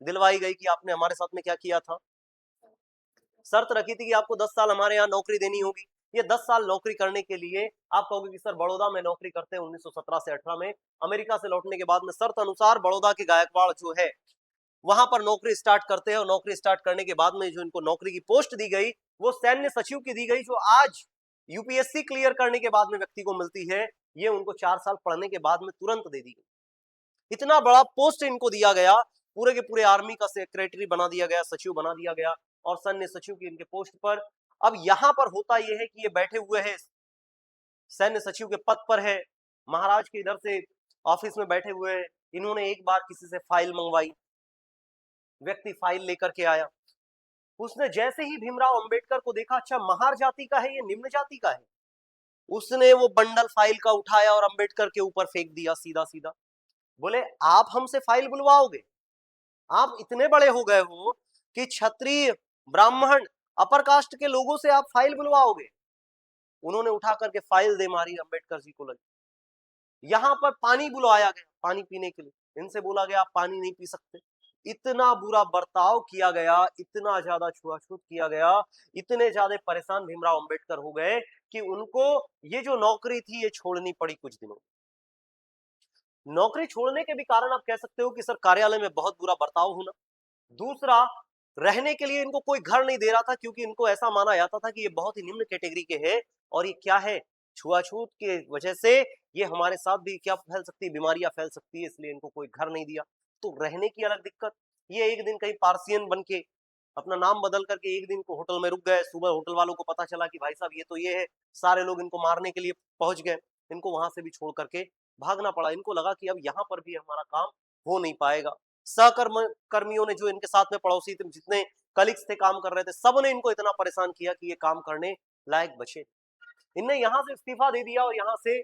दिलवाई गई कि आपने हमारे साथ में क्या किया था। शर्त रखी थी कि आपको 10 साल हमारे यहाँ नौकरी देनी होगी। ये 10 साल नौकरी करने के लिए आप कहोगे कि सर बड़ौदा में नौकरी करते हैं 1917 से 18 में, अमेरिका से लौटने के बाद में शर्त अनुसार बड़ौदा के गायकवाड़ जो है वहां पर नौकरी स्टार्ट करते हैं। और नौकरी स्टार्ट करने के बाद में जो इनको नौकरी की पोस्ट दी गई वो सैन्य सचिव की दी गई, जो आज यूपीएससी क्लियर करने के बाद में व्यक्ति को मिलती है, ये उनको 4 साल पढ़ने के बाद में तुरंत दे दी गई। इतना बड़ा पोस्ट इनको दिया गया, पूरे के पूरे आर्मी का सेक्रेटरी बना दिया गया, सचिव बना दिया गया, और सैन्य सचिव की इनके पोस्ट पर। अब यहां पर होता यह है कि ये बैठे हुए हैं, सैन्य सचिव के पद पर है, महाराज के इधर से ऑफिस में बैठे हुए हैं। इन्होंने एक बार किसी से फाइल मंगवाई, व्यक्ति फाइल लेकर के आया, उसने जैसे ही भीमराव अंबेडकर को देखा, अच्छा महार जाति का है, ये निम्न जाति का है, उसने वो बंडल फाइल का उठाया और अंबेडकर के ऊपर फेंक दिया सीधा सीधा। बोले आप हमसे फाइल बुलवाओगे, आप इतने बड़े हो गए हो कि क्षत्रिय ब्राह्मण अपर कास्ट के लोगों से आप फाइल बुलवाओगे। उन्होंने उठा करके फाइल दे मारी, अंबेडकर जी को लगी। यहां पर पानी बुलवाया गया पानी पीने के लिए, इनसे बोला गया आप पानी नहीं पी सकते। इतना बुरा बर्ताव किया गया, इतना ज्यादा छुआछूत किया गया, इतने ज्यादा परेशान भीमराव अंबेडकर हो गए कि उनको ये जो नौकरी थी ये छोड़नी पड़ी कुछ दिनों। नौकरी छोड़ने के भी कारण आप कह सकते हो कि सर कार्यालय में बहुत बुरा बर्ताव होना, दूसरा रहने के लिए इनको कोई घर नहीं दे रहा था, क्योंकि इनको ऐसा माना जाता था कि ये बहुत ही निम्न कैटेगरी के हैं और ये क्या है, छुआछूत के वजह से ये हमारे साथ भी क्या फैल सकती है, बीमारियां फैल सकती है, इसलिए इनको कोई घर नहीं दिया। तो रहने की अलग दिक्कत। ये एक दिन कहीं पार्सियन बन के अपना नाम बदल करके एक दिन को होटल में रुक गए, सुबह होटल वालों को पता चला कि भाई साहब ये तो ये है, सारे लोग इनको मारने के लिए पहुंच गए, इनको वहां से भी छोड़ करके भागना पड़ा। इनको लगा कि अब यहाँ पर भी हमारा काम हो नहीं पाएगा। कर्मियों ने, जो इनके साथ में पड़ोसी थे, जितने कलीग्स थे काम कर रहे थे, सबने इनको इतना परेशान किया कि ये काम करने लायक बचे। इनने यहां से इस्तीफा दे दिया और यहां से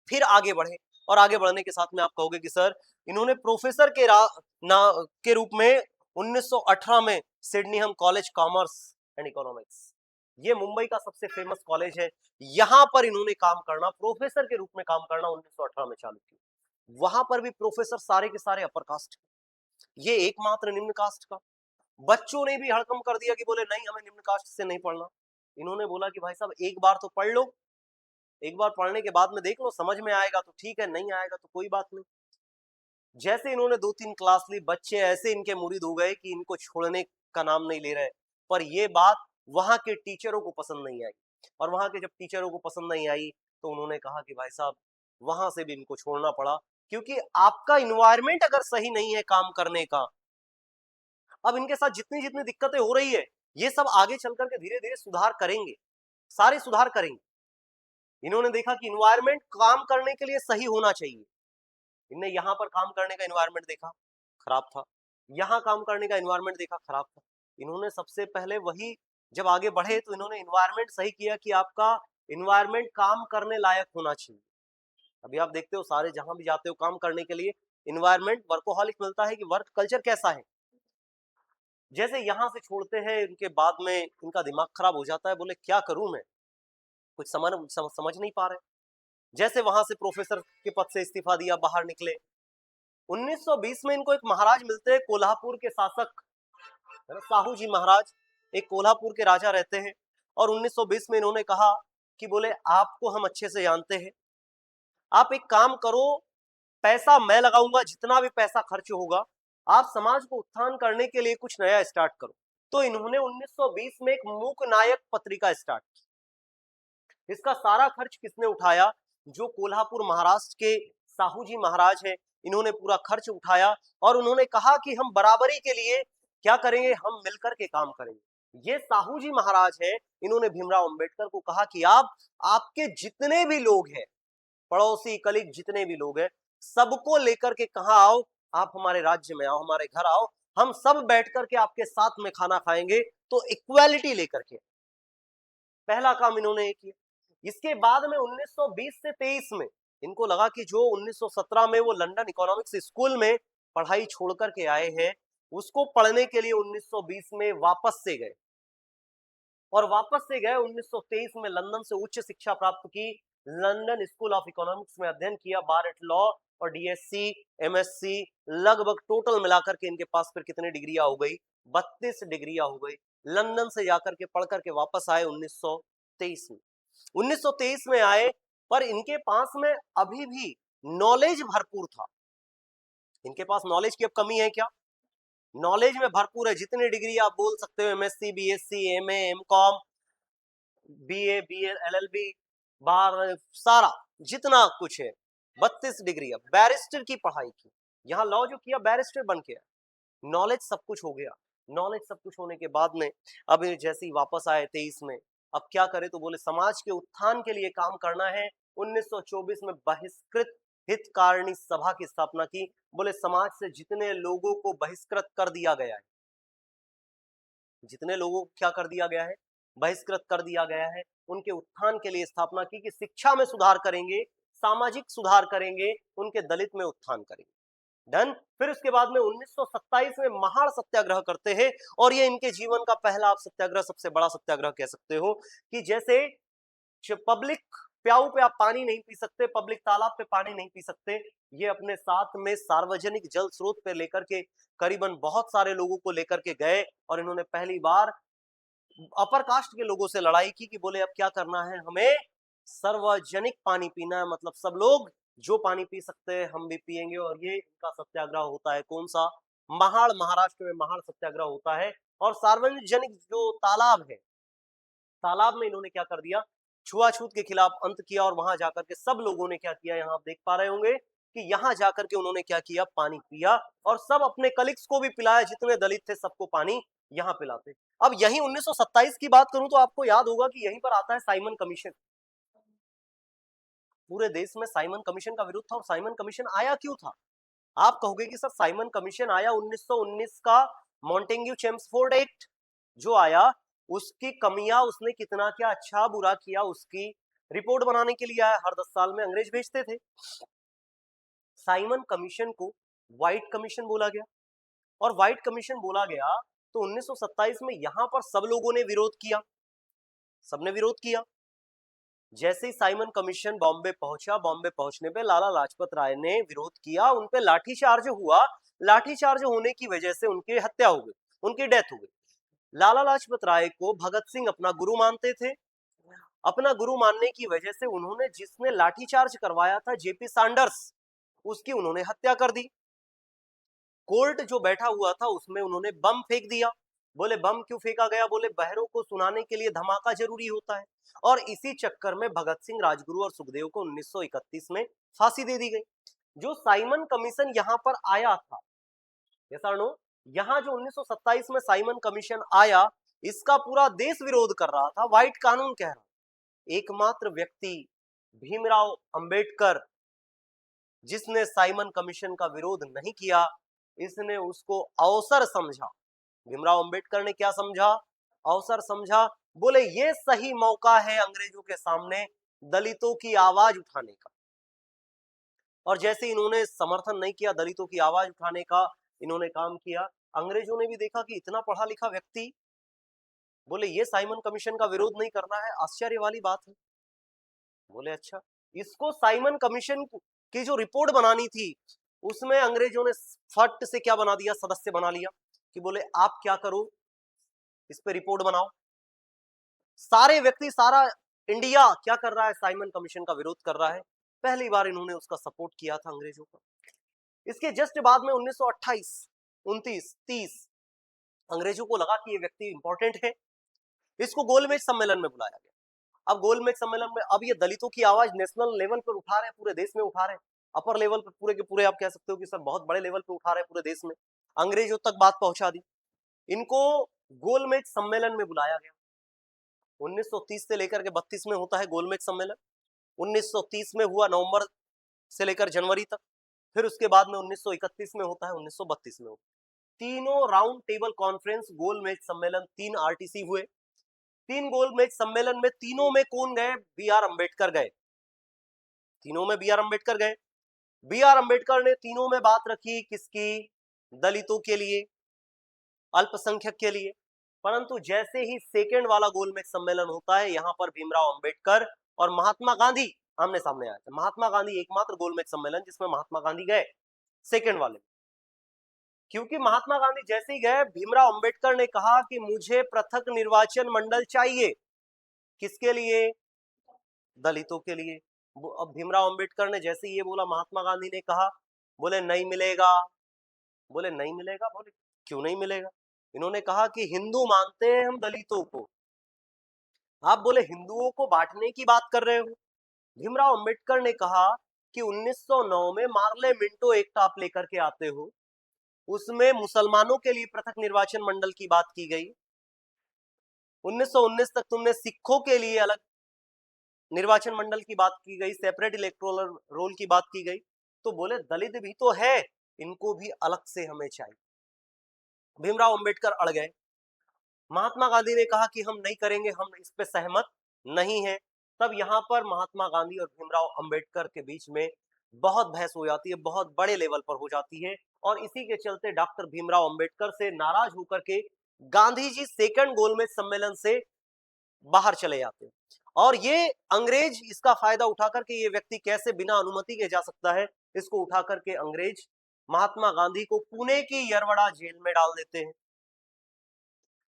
फिर आगे बढ़े। और आगे बढ़ने के साथ में आप कहोगे कि सर इन्होंने प्रोफेसर के रूप में 1918 में सिडनीहम कॉलेज कॉमर्स एंड इकोनॉमिक्स, ये मुंबई का सबसे फेमस कॉलेज है, यहां पर इन्होंने काम करना, प्रोफेसर के रूप में काम करना 1918 में चालू किया। वहां पर भी प्रोफेसर सारे के सारे अपर कास्ट, ये एकमात्र निम्न कास्ट का। बच्चों ने भी हड़कंप कर दिया कि बोले नहीं हमें निम्न कास्ट से नहीं पढ़ना। इन्होंने बोला कि भाई साहब एक बार तो पढ़ लो, एक बार पढ़ने के बाद में देख लो, समझ में आएगा तो ठीक है, नहीं आएगा तो कोई बात नहीं। जैसे इन्होंने 2-3 क्लास ली, बच्चे ऐसे इनके मुरीद हो गए कि इनको छोड़ने का नाम नहीं ले रहे। पर ये बात वहां के टीचरों को पसंद नहीं आई, और वहां के जब टीचरों को पसंद नहीं आई तो उन्होंने कहा कि भाई साहब वहां से भी इनको छोड़ना पड़ा, क्योंकि आपका इन्वायरमेंट अगर सही नहीं है काम करने का। अब इनके साथ जितनी जितनी दिक्कतें हो रही है ये सब आगे चल करके धीरे धीरे सुधार करेंगे, सारे सुधार करेंगे। इन्होंने देखा कि इन्वायरमेंट काम करने के लिए सही होना चाहिए। इनने यहाँ पर काम करने का इन्वायरमेंट देखा, खराब था, यहाँ काम करने का इन्वायरमेंट देखा, खराब था। इन्होंने सबसे पहले वही, जब आगे बढ़े तो इन्होंने इन्वायरमेंट सही किया कि आपका इन्वायरमेंट काम करने लायक होना चाहिए। अभी आप देखते हो सारे जहां भी जाते हो काम करने के लिए, इन्वायरमेंट वर्कोहॉलिक मिलता है कि वर्क कल्चर कैसा है। जैसे यहां से छोड़ते हैं इनके बाद में इनका दिमाग खराब हो जाता है, बोले क्या करूं मैं, कुछ समझ नहीं पा रहे। जैसे वहां से प्रोफेसर के पद से इस्तीफा दिया, बाहर निकले। 1920 में इनको एक महाराज मिलते हैं, कोल्हापुर के शासक, है ना, साहू जी महाराज, एक कोल्हापुर के राजा रहते हैं। और 1920 में इन्होंने कहा कि बोले आपको हम अच्छे से जानते हैं, आप एक काम करो, पैसा मैं लगाऊंगा, जितना भी पैसा खर्च होगा आप समाज को उत्थान करने के लिए कुछ नया स्टार्ट करो। तो इन्होंने 1920 में एक मूक नायक पत्रिका स्टार्ट की। इसका सारा खर्च किसने उठाया? जो कोल्हापुर महाराष्ट्र के साहू जी महाराज हैं, इन्होंने पूरा खर्च उठाया और उन्होंने कहा कि हम बराबरी के लिए क्या करेंगे, हम मिलकर के काम करेंगे। ये साहू जी महाराज हैं, इन्होंने भीमराव अंबेडकर को कहा कि आप आपके जितने भी लोग हैं, पड़ोसी कलीग जितने भी लोग हैं, सबको लेकर के कहा आओ, आप हमारे राज्य में आओ, हमारे घर आओ, हम सब बैठ करके आपके साथ में खाना खाएंगे। तो इक्वालिटी लेकर के पहला काम इन्होंने ये किया। इसके बाद में 1920 से 23 में इनको लगा कि जो 1917 में वो लंदन इकोनॉमिक्स स्कूल में पढ़ाई छोड़ करके आए हैं, उसको पढ़ने के लिए 1920 में वापस से गए और वापस से गए 1923 में लंदन से उच्च शिक्षा प्राप्त की, लंदन स्कूल ऑफ इकोनॉमिक्स में अध्ययन किया, बार एट लॉ और डीएससी एमएससी, लगभग टोटल मिलाकर के इनके पास फिर कितनी डिग्रियां हो गई? 32 डिग्रियां हो गई। लंदन से जाकर के पढ़ करके वापस आए 1923 में। 1923 में आए, पर इनके पास में अभी भी नॉलेज भरपूर था। इनके पास नॉलेज की अब कमी है क्या? नॉलेज में भरपूर है, जितनी डिग्री आप बोल सकते हो, MSc BSc MA MCom BA BA LLB bar सारा जितना कुछ है, 32 डिग्री। अब बैरिस्टर की पढ़ाई की, यहाँ लॉ जो किया बैरिस्टर बन के, नॉलेज सब कुछ हो गया। नॉलेज सब कुछ होने के बाद में अब ये जैसे ही वापस आए 23 में, अब क्या करे? तो बोले समाज के उत्थान के लिए काम करना है। 1924 में बहिष्कृत हितकारिणी सभा की स्थापना की। बोले समाज से जितने लोगों को बहिष्कृत कर दिया गया है, जितने लोगों को क्या कर दिया गया है? बहिष्कृत कर दिया गया है, उनके उत्थान के लिए स्थापना की कि शिक्षा में सुधार करेंगे, सामाजिक सुधार करेंगे, उनके दलित में उत्थान करेंगे। डन। फिर उसके बाद में 1927 में महाड़ सत्याग्रह करते हैं और ये इनके जीवन का पहला आप सत्याग्रह, सबसे बड़ा सत्याग्रह कह सकते हो। कि जैसे पब्लिक प्याऊ पे आप पानी नहीं पी सकते, पब्लिक तालाब पे पानी नहीं पी सकते, ये अपने साथ में सार्वजनिक जल स्रोत पे लेकर के करीबन बहुत सारे लोगों को लेकर के गए और इन्होंने पहली बार अपर कास्ट के लोगों से लड़ाई की कि बोले अब क्या करना है, हमें सार्वजनिक पानी पीना है, मतलब सब लोग जो पानी पी सकते हैं हम भी पिएंगे। और ये इनका सत्याग्रह होता है, कौन सा? महाड़, महाराष्ट्र में महाड़ सत्याग्रह होता है। और सार्वजनिक जो तालाब है, तालाब में इन्होंने क्या कर दिया? छुआछूत के खिलाफ अंत किया और वहां जाकर के सब लोगों ने क्या किया, यहाँ आप देख पा रहे होंगे कि यहाँ जाकर के उन्होंने क्या किया, पानी पिया और सब अपने कलीग्स को भी पिलाया, जितने दलित थे सबको पानी यहाँ पिलाते। अब यही 1927 की बात करूं तो आपको याद होगा कि यहीं पर आता है साइमन कमीशन। पूरे देश में साइमन कमीशन का विरोध था। और साइमन कमीशन आया क्यों था? आप कहोगे कि सर साइमन कमीशन आया 1919 का मॉन्टेग्यू चेम्सफोर्ड एक्ट जो आया, उसकी कमियां, उसने कितना क्या अच्छा बुरा किया, उसकी रिपोर्ट बनाने के लिए आया। हर 10 साल में अंग्रेज भेजते थे। साइमन कमीशन को व्हाइट कमीशन बोला गया और व्हाइट कमीशन बोला गया तो 1927 में यहां पर सब लोगों ने विरोध किया, सबने विरोध किया। जैसे ही साइमन कमीशन बॉम्बे पहुंचा, बॉम्बे पहुंचने पे लाला लाजपत राय ने विरोध किया, उन पे लाठीचार्ज हुआ। लाठीचार्ज होने की वजह से उनकी हत्या हो गई, उनकी डेथ हो गई। लाला लाजपत राय को भगत सिंह अपना गुरु मानते थे। अपना गुरु मानने की वजह से उन्होंने जिसने लाठीचार्ज करवाया था जेपी सैंडर्स, उसकी उन्होंने हत्या कर दी। कोर्ट जो बैठा हुआ था उसमें उन्होंने बम फेंक दिया। बोले बम क्यों फेंका गया? बोले बहरों को सुनाने के लिए धमाका जरूरी होता है। और इसी चक्कर में भगत सिंह, राजगुरु और सुखदेव को 1931 में फांसी दे दी गई। जो साइमन कमीशन यहां पर आया था, यहाँ जो 1927 में साइमन कमीशन आया, इसका पूरा देश विरोध कर रहा था, व्हाइट कानून कह रहा। एकमात्र व्यक्ति भीमराव अंबेडकर, जिसने साइमन कमीशन का विरोध नहीं किया, इसने उसको अवसर समझा। भीमराव अंबेडकर ने क्या समझा? अवसर समझा। बोले ये सही मौका है अंग्रेजों के सामने दलितों की आवाज उठाने का। और जैसे इन्होंने समर्थन नहीं किया दलितों की आवाज उठाने का, इन्होंने काम किया, अंग्रेजों ने भी देखा कि इतना पढ़ा लिखा व्यक्ति, बोले ये साइमन कमीशन का विरोध नहीं करना है, आश्चर्य वाली बात है। बोले अच्छा, इसको साइमन कमीशन की जो रिपोर्ट बनानी थी उसमें अंग्रेजों ने फट से क्या बना दिया, सदस्य बना लिया कि बोले आप क्या करो, इस पे रिपोर्ट बनाओ। सारे व्यक्ति, सारा इंडिया क्या कर रहा है, साइमन कमीशन का विरोध कर रहा है। पहली बार इन्होंने उसका सपोर्ट किया था अंग्रेजों का। इसके जस्ट बाद में 1928, 29, 30 अंग्रेजों को लगा कि ये व्यक्ति इंपॉर्टेंट है, इसको गोलमेज सम्मेलन में बुलाया गया। अब गोलमेज सम्मेलन में अब ये दलितों की आवाज नेशनल लेवल पर उठा रहे हैं, पूरे देश में उठा रहे हैं, अपर लेवल पर पूरे के पूरे आप कह सकते हो कि सर बहुत बड़े लेवल पे उठा रहे हैं पूरे देश में, अंग्रेजों तक बात पहुंचा दी। इनको गोलमेज सम्मेलन में बुलाया गया। 1930 से लेकर के 32 में होता है गोलमेज सम्मेलन। 1930 में हुआ नवंबर से लेकर जनवरी तक, फिर उसके बाद में 1931 में होता है, 1932 में होता है। तीनों राउंड टेबल कॉन्फ्रेंस गोलमेज सम्मेलन, 3 आरटीसी हुए। 3 गोलमेज सम्मेलन में तीनों में कौन गए, बी आर अम्बेडकर गए। तीनों में बी आर अम्बेडकर गए। बी आर अम्बेडकर ने तीनों में बात रखी किसकी, दलितों के लिए, अल्पसंख्यक के लिए। परंतु जैसे ही सेकेंड वाला गोलमेज सम्मेलन होता है, यहां पर भीमराव अंबेडकर और महात्मा गांधी आमने सामने आए थे। महात्मा गांधी एकमात्र गोलमेज सम्मेलन जिसमें महात्मा गांधी गए सेकेंड वाले, क्योंकि महात्मा गांधी जैसे ही गए, भीमराव अंबेडकर ने कहा कि मुझे पृथक निर्वाचन मंडल चाहिए। किसके लिए, दलितों के लिए। अब भीमराव अंबेडकर ने जैसे ही ये बोला, महात्मा गांधी ने कहा, बोले नहीं मिलेगा। बोले नहीं मिलेगा, बोले क्यों नहीं मिलेगा। इन्होंने कहा कि हिंदू मानते हैं हम दलितों को, आप बोले हिंदुओं को बांटने की बात कर रहे हो। भीमराव अंबेडकर ने कहा कि 1909 में मार्ले मिंटो एक्ट आप लेकर के आते हो, उसमें मुसलमानों के लिए पृथक निर्वाचन मंडल की बात की गई। 1919 तक तुमने सिखों के लिए अलग निर्वाचन मंडल की बात की गई, सेपरेट इलेक्टोरल रोल की बात की गई। तो बोले दलित भी तो है, इनको भी अलग से हमें चाहिए। भीमराव अंबेडकर अड़ गए। महात्मा गांधी ने कहा कि हम नहीं करेंगे, हम इस पे सहमत नहीं हैं। तब यहाँ पर महात्मा गांधी और भीमराव अंबेडकर के बीच में बहुत बहस हो जाती है, बहुत बड़े लेवल पर हो जाती है। और इसी के चलते डॉक्टर भीमराव अंबेडकर से नाराज होकर के गांधी जी सेकंड गोलमेज सम्मेलन से बाहर चले जाते हैं। और ये अंग्रेज इसका फायदा उठा करके, ये व्यक्ति कैसे बिना अनुमति के जा सकता है, इसको उठा करके अंग्रेज महात्मा गांधी को पुणे की यरवड़ा जेल में डाल देते हैं।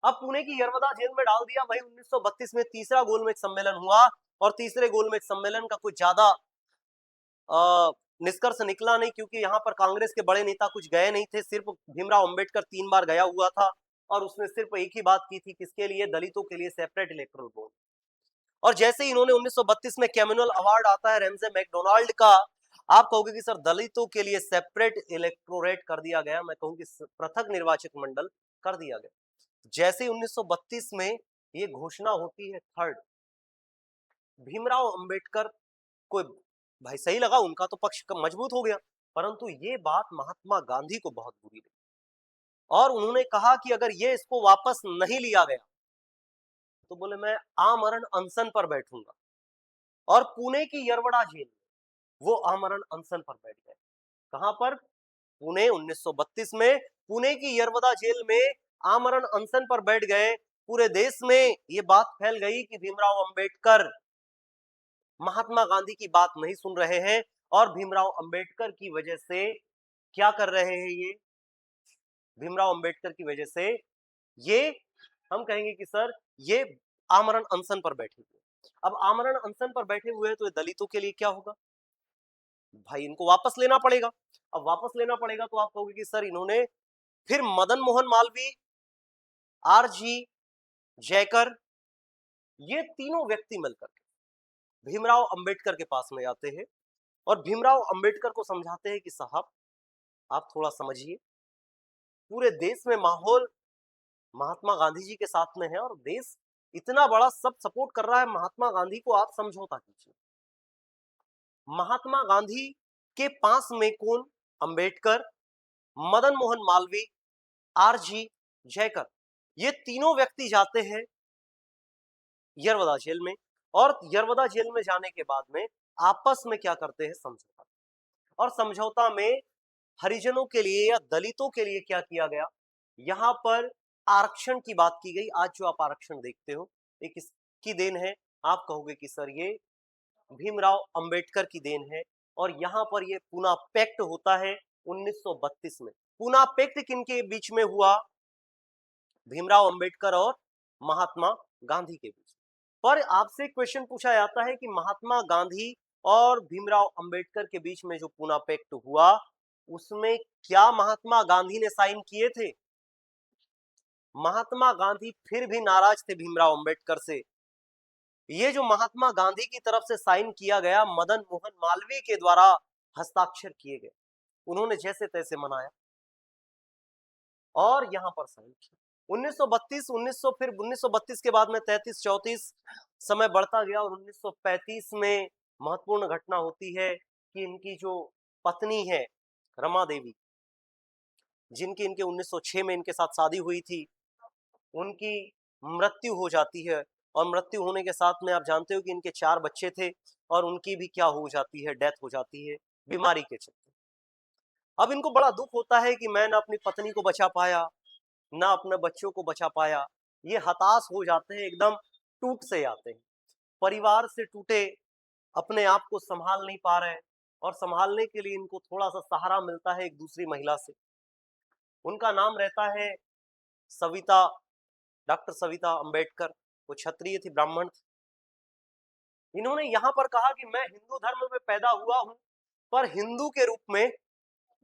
अब पुणे की यरवदा जेल में डाल दिया। भाई 1932 में तीसरा गोलमेज सम्मेलन हुआ, और तीसरे गोलमेज सम्मेलन का कुछ ज्यादा निष्कर्ष निकला नहीं, क्योंकि यहाँ पर कांग्रेस के बड़े नेता कुछ गए नहीं थे। सिर्फ भीमराव अंबेडकर 3 बार गया हुआ था, और उसने सिर्फ एक ही बात की थी, किसके लिए, दलितों के लिए सेपरेट इलेक्टोरल बोर्ड। और जैसे ही इन्होंने 1932 में कैमुअल अवार्ड आता है रैमजे मैकडोनाल्ड का, आप कहोगे कि सर दलितों के लिए सेपरेट इलेक्टोरेट कर दिया गया, मैं कहूँ कि पृथक निर्वाचित मंडल कर दिया गया। जैसे 1932 में ये घोषणा होती है थर्ड, भीमराव अंबेडकर को भाई सही लगा, उनका तो पक्ष मजबूत हो गया। परंतु ये बात महात्मा गांधी को बहुत बुरी लगी, और उन्होंने कहा कि अगर ये इसको वापस नहीं लिया गया तो बोले मैं आमरण अनशन पर बैठूंगा। और पुणे की यरवड़ा जेल में वो आमरण अनशन पर बैठ गए। कहां पर, पुणे 1932 में पुणे की यरवदा जेल में आमरण अनशन पर बैठ गए। पूरे देश में ये बात फैल गई कि भीमराव अंबेडकर महात्मा गांधी की बात नहीं सुन रहे हैं, और भीमराव अंबेडकर की वजह से क्या कर रहे हैं ये, भीमराव अंबेडकर की वजह से ये हम कहेंगे कि सर ये आमरण अनशन पर बैठे हुए। अब आमरण अनशन पर बैठे हुए हैं तो ये दलितों के लिए क्या होगा, भाई इनको वापस लेना पड़ेगा। अब वापस लेना पड़ेगा तो आप कहोगे कि सर इन्होंने फिर मदन मोहन मालवीय, आर जी जयकर, ये तीनों व्यक्ति मिलकर भीमराव अंबेडकर के पास में आते हैं, और भीमराव अंबेडकर को समझाते हैं कि साहब आप थोड़ा समझिए, पूरे देश में माहौल महात्मा गांधी जी के साथ में है, और देश इतना बड़ा सब सपोर्ट कर रहा है महात्मा गांधी को, आप समझौता कीजिए। महात्मा गांधी के पास में कौन, अंबेडकर, मदन मोहन मालवीय, आर जी जयकर, ये तीनों व्यक्ति जाते हैं यरवदा जेल में। और यरवदा जेल में जाने के बाद में आपस में क्या करते हैं, समझौता। और समझौता में हरिजनों के लिए या दलितों के लिए क्या किया गया, यहां पर आरक्षण की बात की गई। आज जो आप आरक्षण देखते हो ये किसकी देन है, आप कहोगे कि सर ये भीमराव अंबेडकर की देन है। और यहां पर ये पूना पैक्ट होता है 1932 में। पूना पैक्ट किनके बीच में हुआ, भीमराव अंबेडकर और महात्मा गांधी के बीच। पर आपसे क्वेश्चन पूछा जाता है कि महात्मा गांधी और भीमराव अंबेडकर के बीच में जो पूना पैक्ट हुआ, उसमें क्या महात्मा गांधी ने साइन किए थे? महात्मा गांधी फिर भी नाराज थे भीमराव अंबेडकर से। ये जो महात्मा गांधी की तरफ से साइन किया गया, मदन मोहन मालवीय के द्वारा हस्ताक्षर किए गए, उन्होंने जैसे तैसे मनाया और यहां पर साइन किया। 1932 1900 फिर 1932 के बाद में 33 34 समय बढ़ता गया और 1935 में महत्वपूर्ण घटना होती है कि इनकी जो पत्नी है रमा देवी, जिनकी इनके 1906 में इनके साथ शादी हुई थी, उनकी मृत्यु हो जाती है। और मृत्यु होने के साथ में आप जानते हो कि इनके 4 बच्चे थे और उनकी भी क्या हो जाती है, डेथ हो जाती है बीमारी के चलते। अब इनको बड़ा दुख होता है कि मैं ना अपनी पत्नी को बचा पाया, ना अपने बच्चों को बचा पाया। ये हताश हो जाते हैं, एकदम टूट से जाते हैं, परिवार से टूटे, अपने आप को संभाल नहीं पा रहे और संभालने के लिए इनको थोड़ा सा सहारा मिलता है एक दूसरी महिला से। उनका नाम रहता है सविता, डॉक्टर सविता अंबेडकर। वो क्षत्रिय थी, ब्राह्मण थी। इन्होंने यहां पर कहा कि मैं हिंदू धर्म में पैदा हुआ हूं, पर हिंदू के रूप में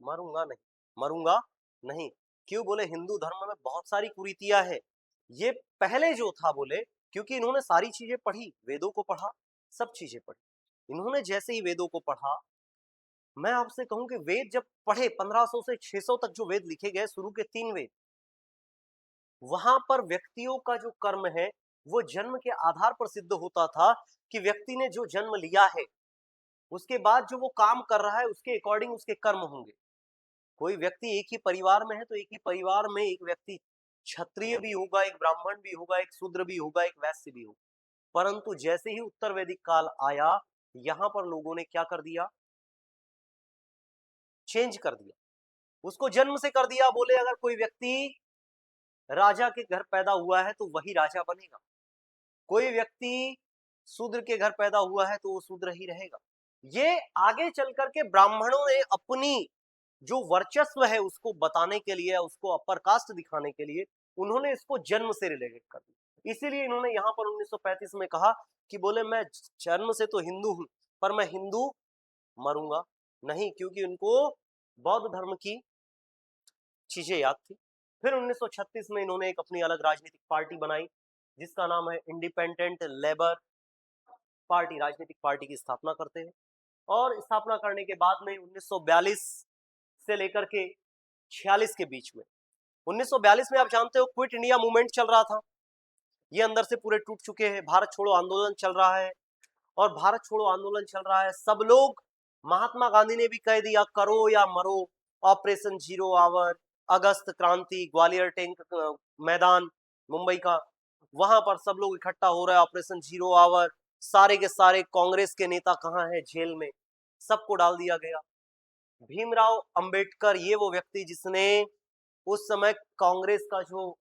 मरूंगा नहीं, मरूंगा नहीं। क्यों? बोले हिंदू धर्म में बहुत सारी कुरीतियां है। ये पहले जो था, बोले क्योंकि इन्होंने सारी चीजें पढ़ी, वेदों को पढ़ा, सब चीजें पढ़ी। इन्होंने जैसे ही वेदों को पढ़ा, मैं आपसे कहूं कि वेद जब पढ़े 1500 से 600 तक जो वेद लिखे गए, शुरू के 3 वेद, वहां पर व्यक्तियों का जो कर्म है वो जन्म के आधार पर सिद्ध होता था कि व्यक्ति ने जो जन्म लिया है उसके बाद जो वो काम कर रहा है उसके अकॉर्डिंग उसके कर्म होंगे। कोई व्यक्ति एक ही परिवार में है तो एक ही परिवार में एक व्यक्ति क्षत्रिय भी होगा, एक ब्राह्मण भी होगा, एक शूद्र भी होगा, एक वैश्य भी होगा। परंतु जैसे ही उत्तर वैदिक काल आया, यहां पर लोगों ने क्या कर दिया, चेंज कर दिया, उसको जन्म से कर दिया। बोले अगर कोई व्यक्ति राजा के घर पैदा हुआ है तो वही राजा बनेगा, कोई व्यक्ति शूद्र के घर पैदा हुआ है तो वो शूद्र ही रहेगा। ये आगे चल करके ब्राह्मणों ने अपनी जो वर्चस्व है उसको बताने के लिए, उसको अपर कास्ट दिखाने के लिए, उन्होंने इसको जन्म से रिलेटेड कर दिया। इसीलिए इन्होंने यहां पर 1935 में कहा कि बोले मैं जन्म से तो हिंदू हूं, पर मैं हिंदू मरूंगा नहीं, क्योंकि उनको बौद्ध धर्म की चीजें याद थी। फिर 1936 में इन्होंने एक अपनी अलग राजनीतिक पार्टी बनाई जिसका नाम है इंडिपेंडेंट लेबर पार्टी, राजनीतिक पार्टी की स्थापना करते हैं। और स्थापना करने के बाद में 1942 से लेकर के 46 के बीच में, 1942 में आप जानते हो क्विट इंडिया मूवमेंट चल रहा था। ये अंदर से पूरे टूट चुके हैं, भारत छोड़ो आंदोलन चल रहा है। और भारत छोड़ो आंदोलन चल रहा है, सब लोग, महात्मा गांधी ने भी कह दिया करो या मरो, ऑपरेशन जीरो आवर, अगस्त क्रांति, ग्वालियर टैंक मैदान मुंबई का, वहां पर सब लोग इकट्ठा हो रहा है, ऑपरेशन जीरो आवर। सारे के सारे कांग्रेस के नेता कहां हैं? जेल में, सबको डाल दिया गया। भीमराव अंबेडकर, ये वो व्यक्ति जिसने उस समय कांग्रेस का जो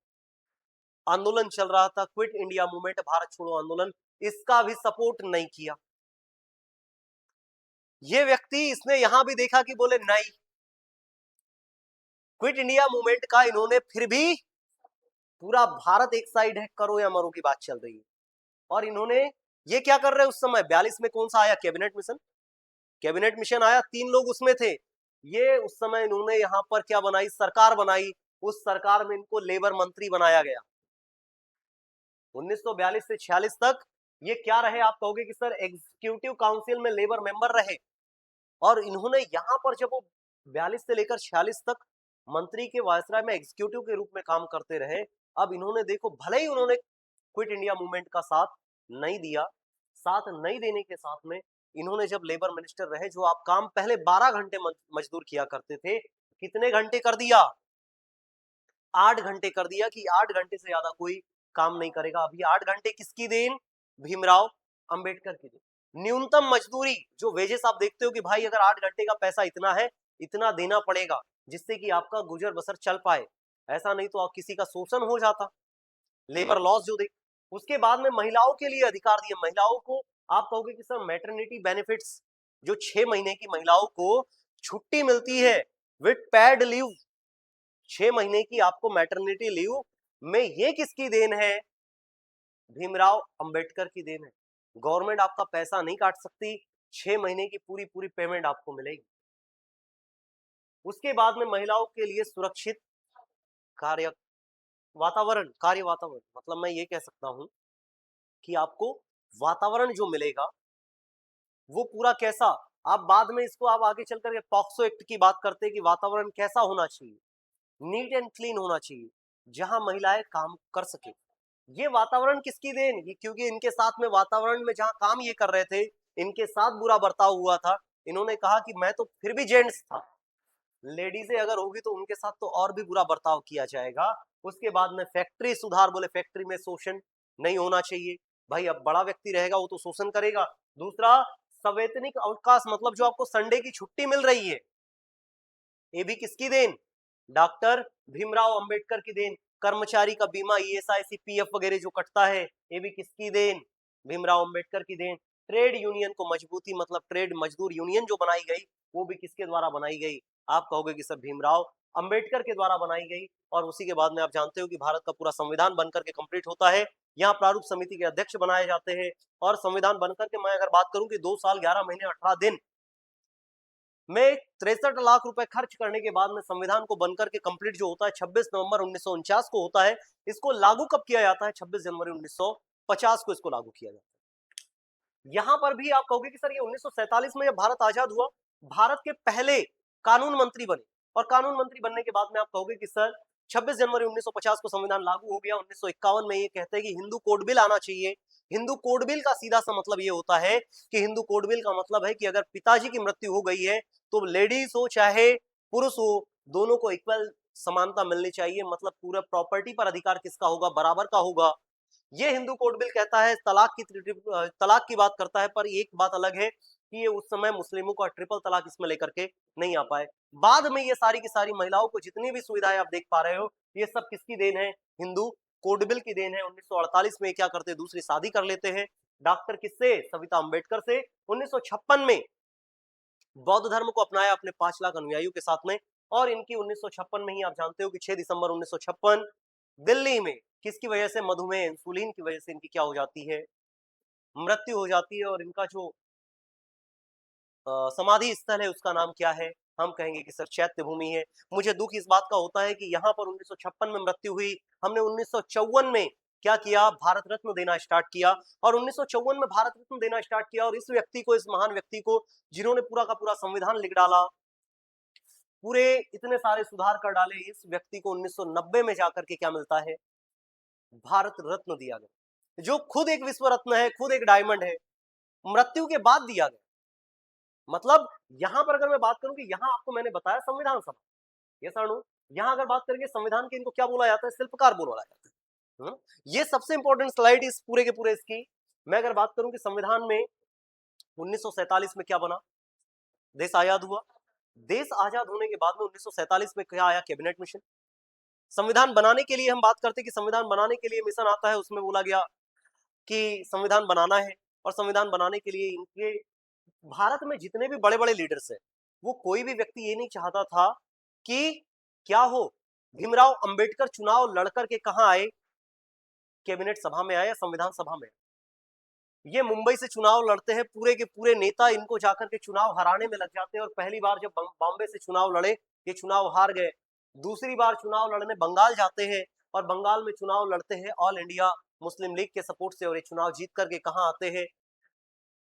आंदोलन चल रहा था, क्विट इंडिया मूवमेंट, भारत छोड़ो आंदोलन, इसका भी सपोर्ट नहीं किया। ये व्यक्ति, इसने यहां भी देखा कि बोले नहीं, क्विट इंडिया मूवमेंट का इन्होंने फिर भी, पूरा भारत एक साइड है, करो या मरो की बात चल रही है। और इन्होंने ये क्या कर रहे हैं उस समय 42 में, कौन सा आया? कैबिनेट मिशन, कैबिनेट मिशन आया, 3 लोग उसमें थे। ये उस समय इन्होंने यहां पर क्या बनाई? सरकार बनाई। उस सरकार में इनको लेबर मंत्री बनाया गया। 1942 से 46 तक ये क्या रहे? आप कहोगे कि सर एग्जीक्यूटिव काउंसिल में लेबर मेंबर रहे। और इन्होंने यहां पर जब वो 42 से लेकर 46 तक मंत्री के वायसराय में एग्जीक्यूटिव के रूप में काम करते रहे, अब इन्होंने देखो, भले ही उन्होंने क्विट इंडिया मूवमेंट का साथ नहीं दिया, साथ नहीं देने के साथ में इन्होंने जब लेबर मिनिस्टर रहे, जो आप काम पहले 12 घंटे मजदूर किया करते थे, कितने घंटे कर दिया? 8 घंटे कर दिया कि 8 घंटे से ज्यादा कोई काम नहीं करेगा। अभी 8 घंटे किसकी देन? भीमराव अंबेडकर की देन। न्यूनतम मजदूरी, जो वेजेस आप देखते हो कि भाई अगर 8 घंटे का पैसा इतना है, इतना देना पड़ेगा जिससे कि आपका गुजर बसर चल पाए, ऐसा नहीं तो आप किसी का शोषण हो जाता। लेबर लॉस जो देख, उसके बाद में महिलाओं के लिए अधिकार दिए। महिलाओं को आप कहोगे कि सर मैटरनिटी बेनिफिट्स, जो 6 महीने की महिलाओं को छुट्टी मिलती है विद पेड लीव, 6 महीने की आपको मैटरनिटी लीव में, ये किसकी देन है? भीमराव अंबेडकर की देन है। गवर्नमेंट आपका पैसा नहीं काट सकती, 6 महीने की पूरी पूरी पेमेंट आपको मिलेगी। उसके बाद में महिलाओं के लिए सुरक्षित कार्य कार्य वातावरण, मतलब मैं ये कह सकता हूं कि आपको वातावरण जो मिलेगा वो पूरा कैसा, आप बाद में इसको आप आगे चल करके पॉक्सो एक्ट की बात करते हैं कि वातावरण कैसा होना चाहिए, नीट एंड क्लीन होना चाहिए, जहां महिलाएं काम कर सके। ये वातावरण किसकी देन, ये क्योंकि इनके साथ में वातावरण में जहां काम ये कर रहे थे, इनके साथ बुरा बर्ताव हुआ था, इन्होंने कहा कि मैं तो फिर भी जेंट्स था, लेडीजें अगर होगी तो उनके साथ तो और भी बुरा बर्ताव किया जाएगा। उसके बाद में फैक्ट्री सुधार, बोले फैक्ट्री में शोषण नहीं होना चाहिए। भाई अब बड़ा व्यक्ति रहेगा वो तो शोषण करेगा। दूसरा, संवैतनिक अवकाश, मतलब जो आपको संडे की छुट्टी मिल रही है, ये भी किसकी देन, डॉक्टर भीमराव अंबेडकर की देन। कर्मचारी का बीमा, ईएसआई पीएफ वगैरह जो कटता है, ये भी किसकी देन, भीमराव अंबेडकर की देन। ट्रेड यूनियन को मजबूती, मतलब ट्रेड मजदूर यूनियन जो बनाई गई, वो भी किसके द्वारा बनाई गई, आप कहोगे कि सर भीमराव अंबेडकर के द्वारा बनाई गई। और उसी के बाद में आप जानते हो कि भारत का पूरा संविधान बनकर के कंप्लीट होता है, यहाँ प्रारूप समिति के अध्यक्ष बनाए जाते हैं। और संविधान बनकर के मैं अगर बात करूं कि 2 साल 11 महीने 18 दिन में 63 लाख रुपए खर्च करने के बाद में संविधान को बनकर के कंप्लीट जो होता है 26 नवंबर 1949 को होता है। इसको लागू कब किया जाता है, 26 जनवरी 1950 को इसको लागू किया जाता है। यहां पर भी आप कहोगे कि सर ये 1947 में जब भारत आजाद हुआ, भारत के पहले कानून मंत्री बने, और कानून मंत्री बनने के बाद में आप कहोगे कि सर 26 जनवरी 1950 को संविधान लागू हो गया। 1951 में ये कहते हैं कि हिंदू कोड बिल आना चाहिए। हिंदू कोड बिल का सीधा सा मतलब ये होता है कि हिंदू कोड बिल का मतलब है कि अगर पिताजी की मृत्यु हो गई है तो लेडीज हो चाहे पुरुष हो, दोनों को इक्वल समानता मिलनी चाहिए, मतलब पूरा प्रॉपर्टी पर अधिकार किसका होगा, बराबर का होगा। ये हिंदू कोड बिल कहता है। तलाक की बात करता है, पर एक बात अलग है कि ये उस समय मुस्लिमों का ट्रिपल तलाक इसमें लेकर के नहीं आ पाए। बाद में ये सारी की सारी महिलाओं को जितनी भी सुविधाएं आप देख पा रहे हो, ये सब किसकी देन है, हिंदू कोड बिल की देन है। 1948 में क्या करते, दूसरी शादी कर लेते हैं। डॉक्टर किससे, सविता अंबेडकर से। 1956 में बौद्ध धर्म को अपनाया अपने 5 लाख अनुयायियों के साथ में। और इनकी 1956 में ही आप जानते हो कि 6 दिसंबर 1956 दिल्ली में किसकी वजह से, मधुमेह इंसुलिन की वजह से इनकी क्या हो जाती है, मृत्यु हो जाती है। और इनका जो समाधि स्थल है उसका नाम क्या है, हम कहेंगे कि सर चैत्य भूमि है। मुझे दुख इस बात का होता है कि यहाँ पर 1956 में मृत्यु हुई, हमने 1954 में क्या किया, भारत रत्न देना स्टार्ट किया। और 1954 में भारत रत्न देना स्टार्ट किया, और इस व्यक्ति को, इस महान व्यक्ति को, जिन्होंने पूरा का पूरा संविधान लिख डाला, पूरे इतने सारे सुधार कर डाले, इस व्यक्ति को 1990 में जाकर के क्या मिलता है, भारत रत्न दिया गया, जो खुद एक विश्व रत्न है, खुद एक डायमंड है, मृत्यु के बाद दिया गया। मतलब यहां पर अगर मैं बात करूं कि यहां आपको मैंने बताया संविधान सभा, ये साणु, यहां अगर बात करेंगे संविधान के, इनको क्या बोला जाता है, शिल्पकार बोला जाता है। ये सबसे इंपॉर्टेंट स्लाइड इस पूरे के पूरे इसकी। मैं अगर बात करूं कि संविधान में 1947 में क्या बना, देश आजाद हुआ। देश आजाद होने के बाद में 1947 में क्या आया, कैबिनेट मिशन। संविधान बनाने के लिए हम बात करते हैं कि संविधान बनाने के लिए मिशन आता है, उसमें बोला गया कि संविधान बनाना है। और संविधान बनाने के लिए इनके भारत में जितने भी बड़े बड़े लीडर्स हैं, वो कोई भी व्यक्ति ये नहीं चाहता था कि क्या हो, भीमराव अंबेडकर चुनाव लड़कर के कहां आए, कैबिनेट सभा में आए या संविधान सभा में। ये मुंबई से चुनाव लड़ते हैं, पूरे के पूरे नेता इनको जाकर के चुनाव हराने में लग जाते हैं। और पहली बार जब बॉम्बे से चुनाव लड़े, ये चुनाव हार गए। दूसरी बार चुनाव लड़ने बंगाल जाते हैं, और बंगाल में चुनाव लड़ते हैं ऑल इंडिया मुस्लिम लीग के सपोर्ट से, और ये चुनाव जीत करके कहां आते हैं,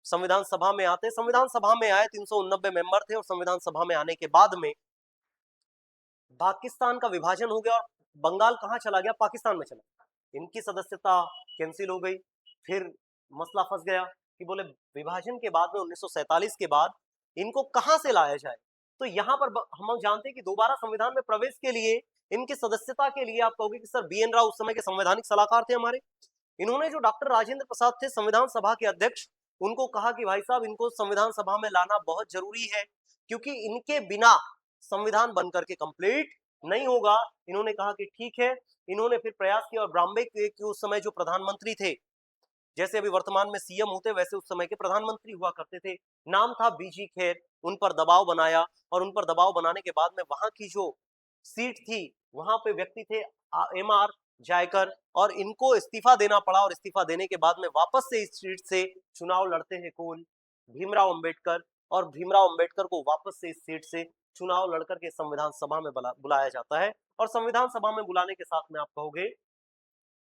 संविधान सभा में आते हैं। संविधान सभा में आए, 389 मेंबर थे, और संविधान सभा में आने के बाद में पाकिस्तान का विभाजन हो गया, और बंगाल कहां चला गया, पाकिस्तान में चला गया। इनकी सदस्यता कैंसिल हो गई। फिर मसला फंस गया कि बोले विभाजन के बाद में 1947 के बाद इनको कहां से लाया जाए। तो यहाँ पर हम जानते हैं कि दोबारा संविधान में प्रवेश के लिए, इनकी सदस्यता के लिए, आप कहोगे कि सर BN राव उस समय के संवैधानिक सलाहकार थे हमारे। इन्होंने, जो डॉक्टर राजेंद्र प्रसाद थे संविधान सभा के अध्यक्ष, उनको कहा कि भाई साहब इनको संविधान सभा में लाना बहुत जरूरी है, क्योंकि इनके बिना संविधान बनकर के कंप्लीट नहीं होगा। इन्होंने कहा कि ठीक है। इन्होंने फिर प्रयास किया, और बॉम्बे के उस समय जो प्रधानमंत्री थे, जैसे अभी वर्तमान में CM होते, वैसे उस समय के प्रधानमंत्री हुआ करते थे, नाम था BG खेर, उन पर दबाव बनाया। और उन पर दबाव बनाने के बाद में वहां की जो सीट थी, वहां पे व्यक्ति थे MR जाकर, और इनको इस्तीफा देना पड़ा, और इस्तीफा देने के बाद में वापस से इस सीट से चुनाव लड़ते हैं कौन? भीमराव अंबेडकर। और भीमराव अंबेडकर को वापस से इस सीट से चुनाव लड़कर के संविधान सभा में बुलाया जाता है, और संविधान सभा में बुलाने के साथ में आप कहोगे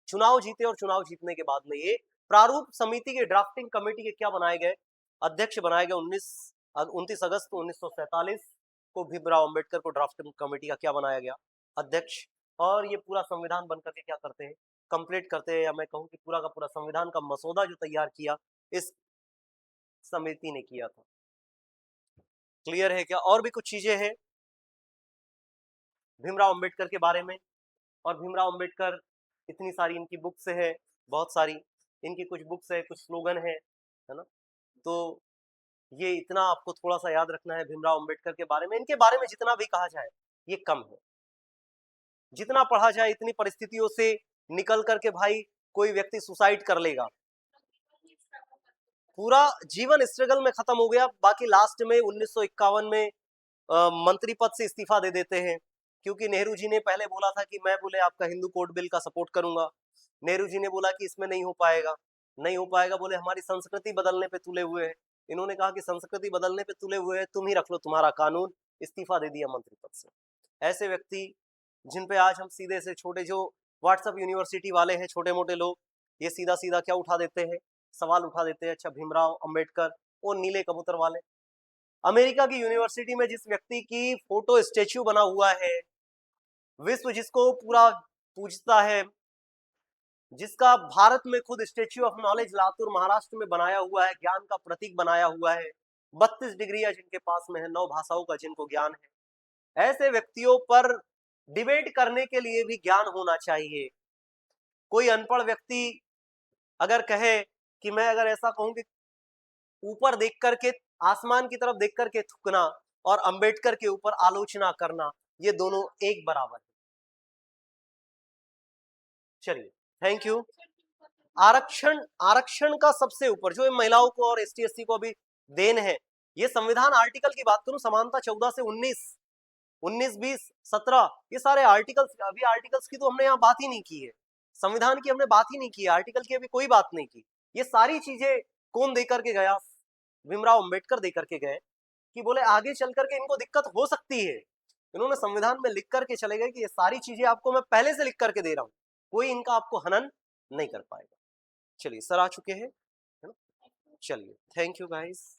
चुनाव जीते, और चुनाव जीतने के बाद में ये प्रारूप समिति के ड्राफ्टिंग कमेटी के क्या बनाए गए? अध्यक्ष बनाए गए। 29 अगस्त 1947 को भीमराव अंबेडकर को ड्राफ्टिंग कमेटी का क्या बनाया गया? अध्यक्ष। और ये पूरा संविधान बनकर के क्या करते हैं? कंप्लीट करते हैं, या मैं कहूं कि पूरा का पूरा संविधान का मसौदा जो तैयार किया इस समिति ने किया था। क्लियर है क्या? और भी कुछ चीजें हैं भीमराव अंबेडकर के बारे में, और भीमराव अंबेडकर इतनी सारी इनकी बुक्स है, बहुत सारी इनकी कुछ बुक्स है, कुछ स्लोगन है ना। तो ये इतना आपको थोड़ा सा याद रखना है भीमराव अंबेडकर के बारे में। इनके बारे में जितना भी कहा जाए ये कम है, जितना पढ़ा जाए इतनी परिस्थितियों से निकल करके भाई कोई व्यक्ति सुसाइड कर लेगा, पूरा जीवन स्ट्रगल में खत्म हो गया। बाकी लास्ट में 1951 में मंत्री पद से इस्तीफा दे देते हैं, क्योंकि नेहरू जी ने पहले बोला था कि मैं बोले आपका हिंदू कोड बिल का सपोर्ट करूंगा। नेहरू जी ने बोला कि इसमें नहीं हो पाएगा, नहीं हो पाएगा, बोले हमारी संस्कृति बदलने पे तुले हुए हैं। इन्होंने कहा कि संस्कृति बदलने पे तुले हुए हैं, तुम ही रख लो तुम्हारा कानून। इस्तीफा दे दिया मंत्री पद से। ऐसे व्यक्ति जिन पे आज हम सीधे से छोटे जो व्हाट्सएप यूनिवर्सिटी वाले हैं, छोटे मोटे लोग, ये सीधा सीधा क्या उठा देते हैं? सवाल उठा देते हैं, अच्छा भीमराव अंबेडकर वो नीले कबूतर वाले। अमेरिका की यूनिवर्सिटी में जिस व्यक्ति की फोटो स्टेच्यू बना हुआ है, विश्व जिसको पूरा पूजता है, जिसका भारत में खुद statue of knowledge Latur Maharashtra में बनाया हुआ है, ज्ञान का प्रतीक बनाया हुआ है, 32 डिग्रियां जिनके पास में है, 9 भाषाओं का जिनको ज्ञान है, ऐसे व्यक्तियों पर डिबेट करने के लिए भी ज्ञान होना चाहिए। कोई अनपढ़ व्यक्ति अगर कहे कि मैं अगर ऐसा कहूं कि ऊपर देख करके, आसमान की तरफ देख करके थूकना और अंबेडकर के ऊपर आलोचना करना, ये दोनों एक बराबर है। चलिए, थैंक यू। आरक्षण, आरक्षण का सबसे ऊपर जो महिलाओं को और एसटी एससी को अभी देन है, ये संविधान आर्टिकल की बात करूं, समानता 14 से 19, 19, 20, 17, ये सारे आर्टिकल्स, अभी आर्टिकल्स की तो हमने यहाँ बात ही नहीं की है, संविधान की हमने बात ही नहीं की है, आर्टिकल की अभी कोई बात नहीं की। ये सारी चीजें कौन देकर के गया? भीमराव अंबेडकर देकर के गए, कि बोले आगे चल करके इनको दिक्कत हो सकती है। इन्होंने संविधान में लिख करके चले गए कि ये सारी चीजें आपको मैं पहले से लिख करके दे रहा हूं, कोई इनका आपको हनन नहीं कर पाएगा। चलिए, सर आ चुके हैं, है ना? चलिए, थैंक यू गाइस।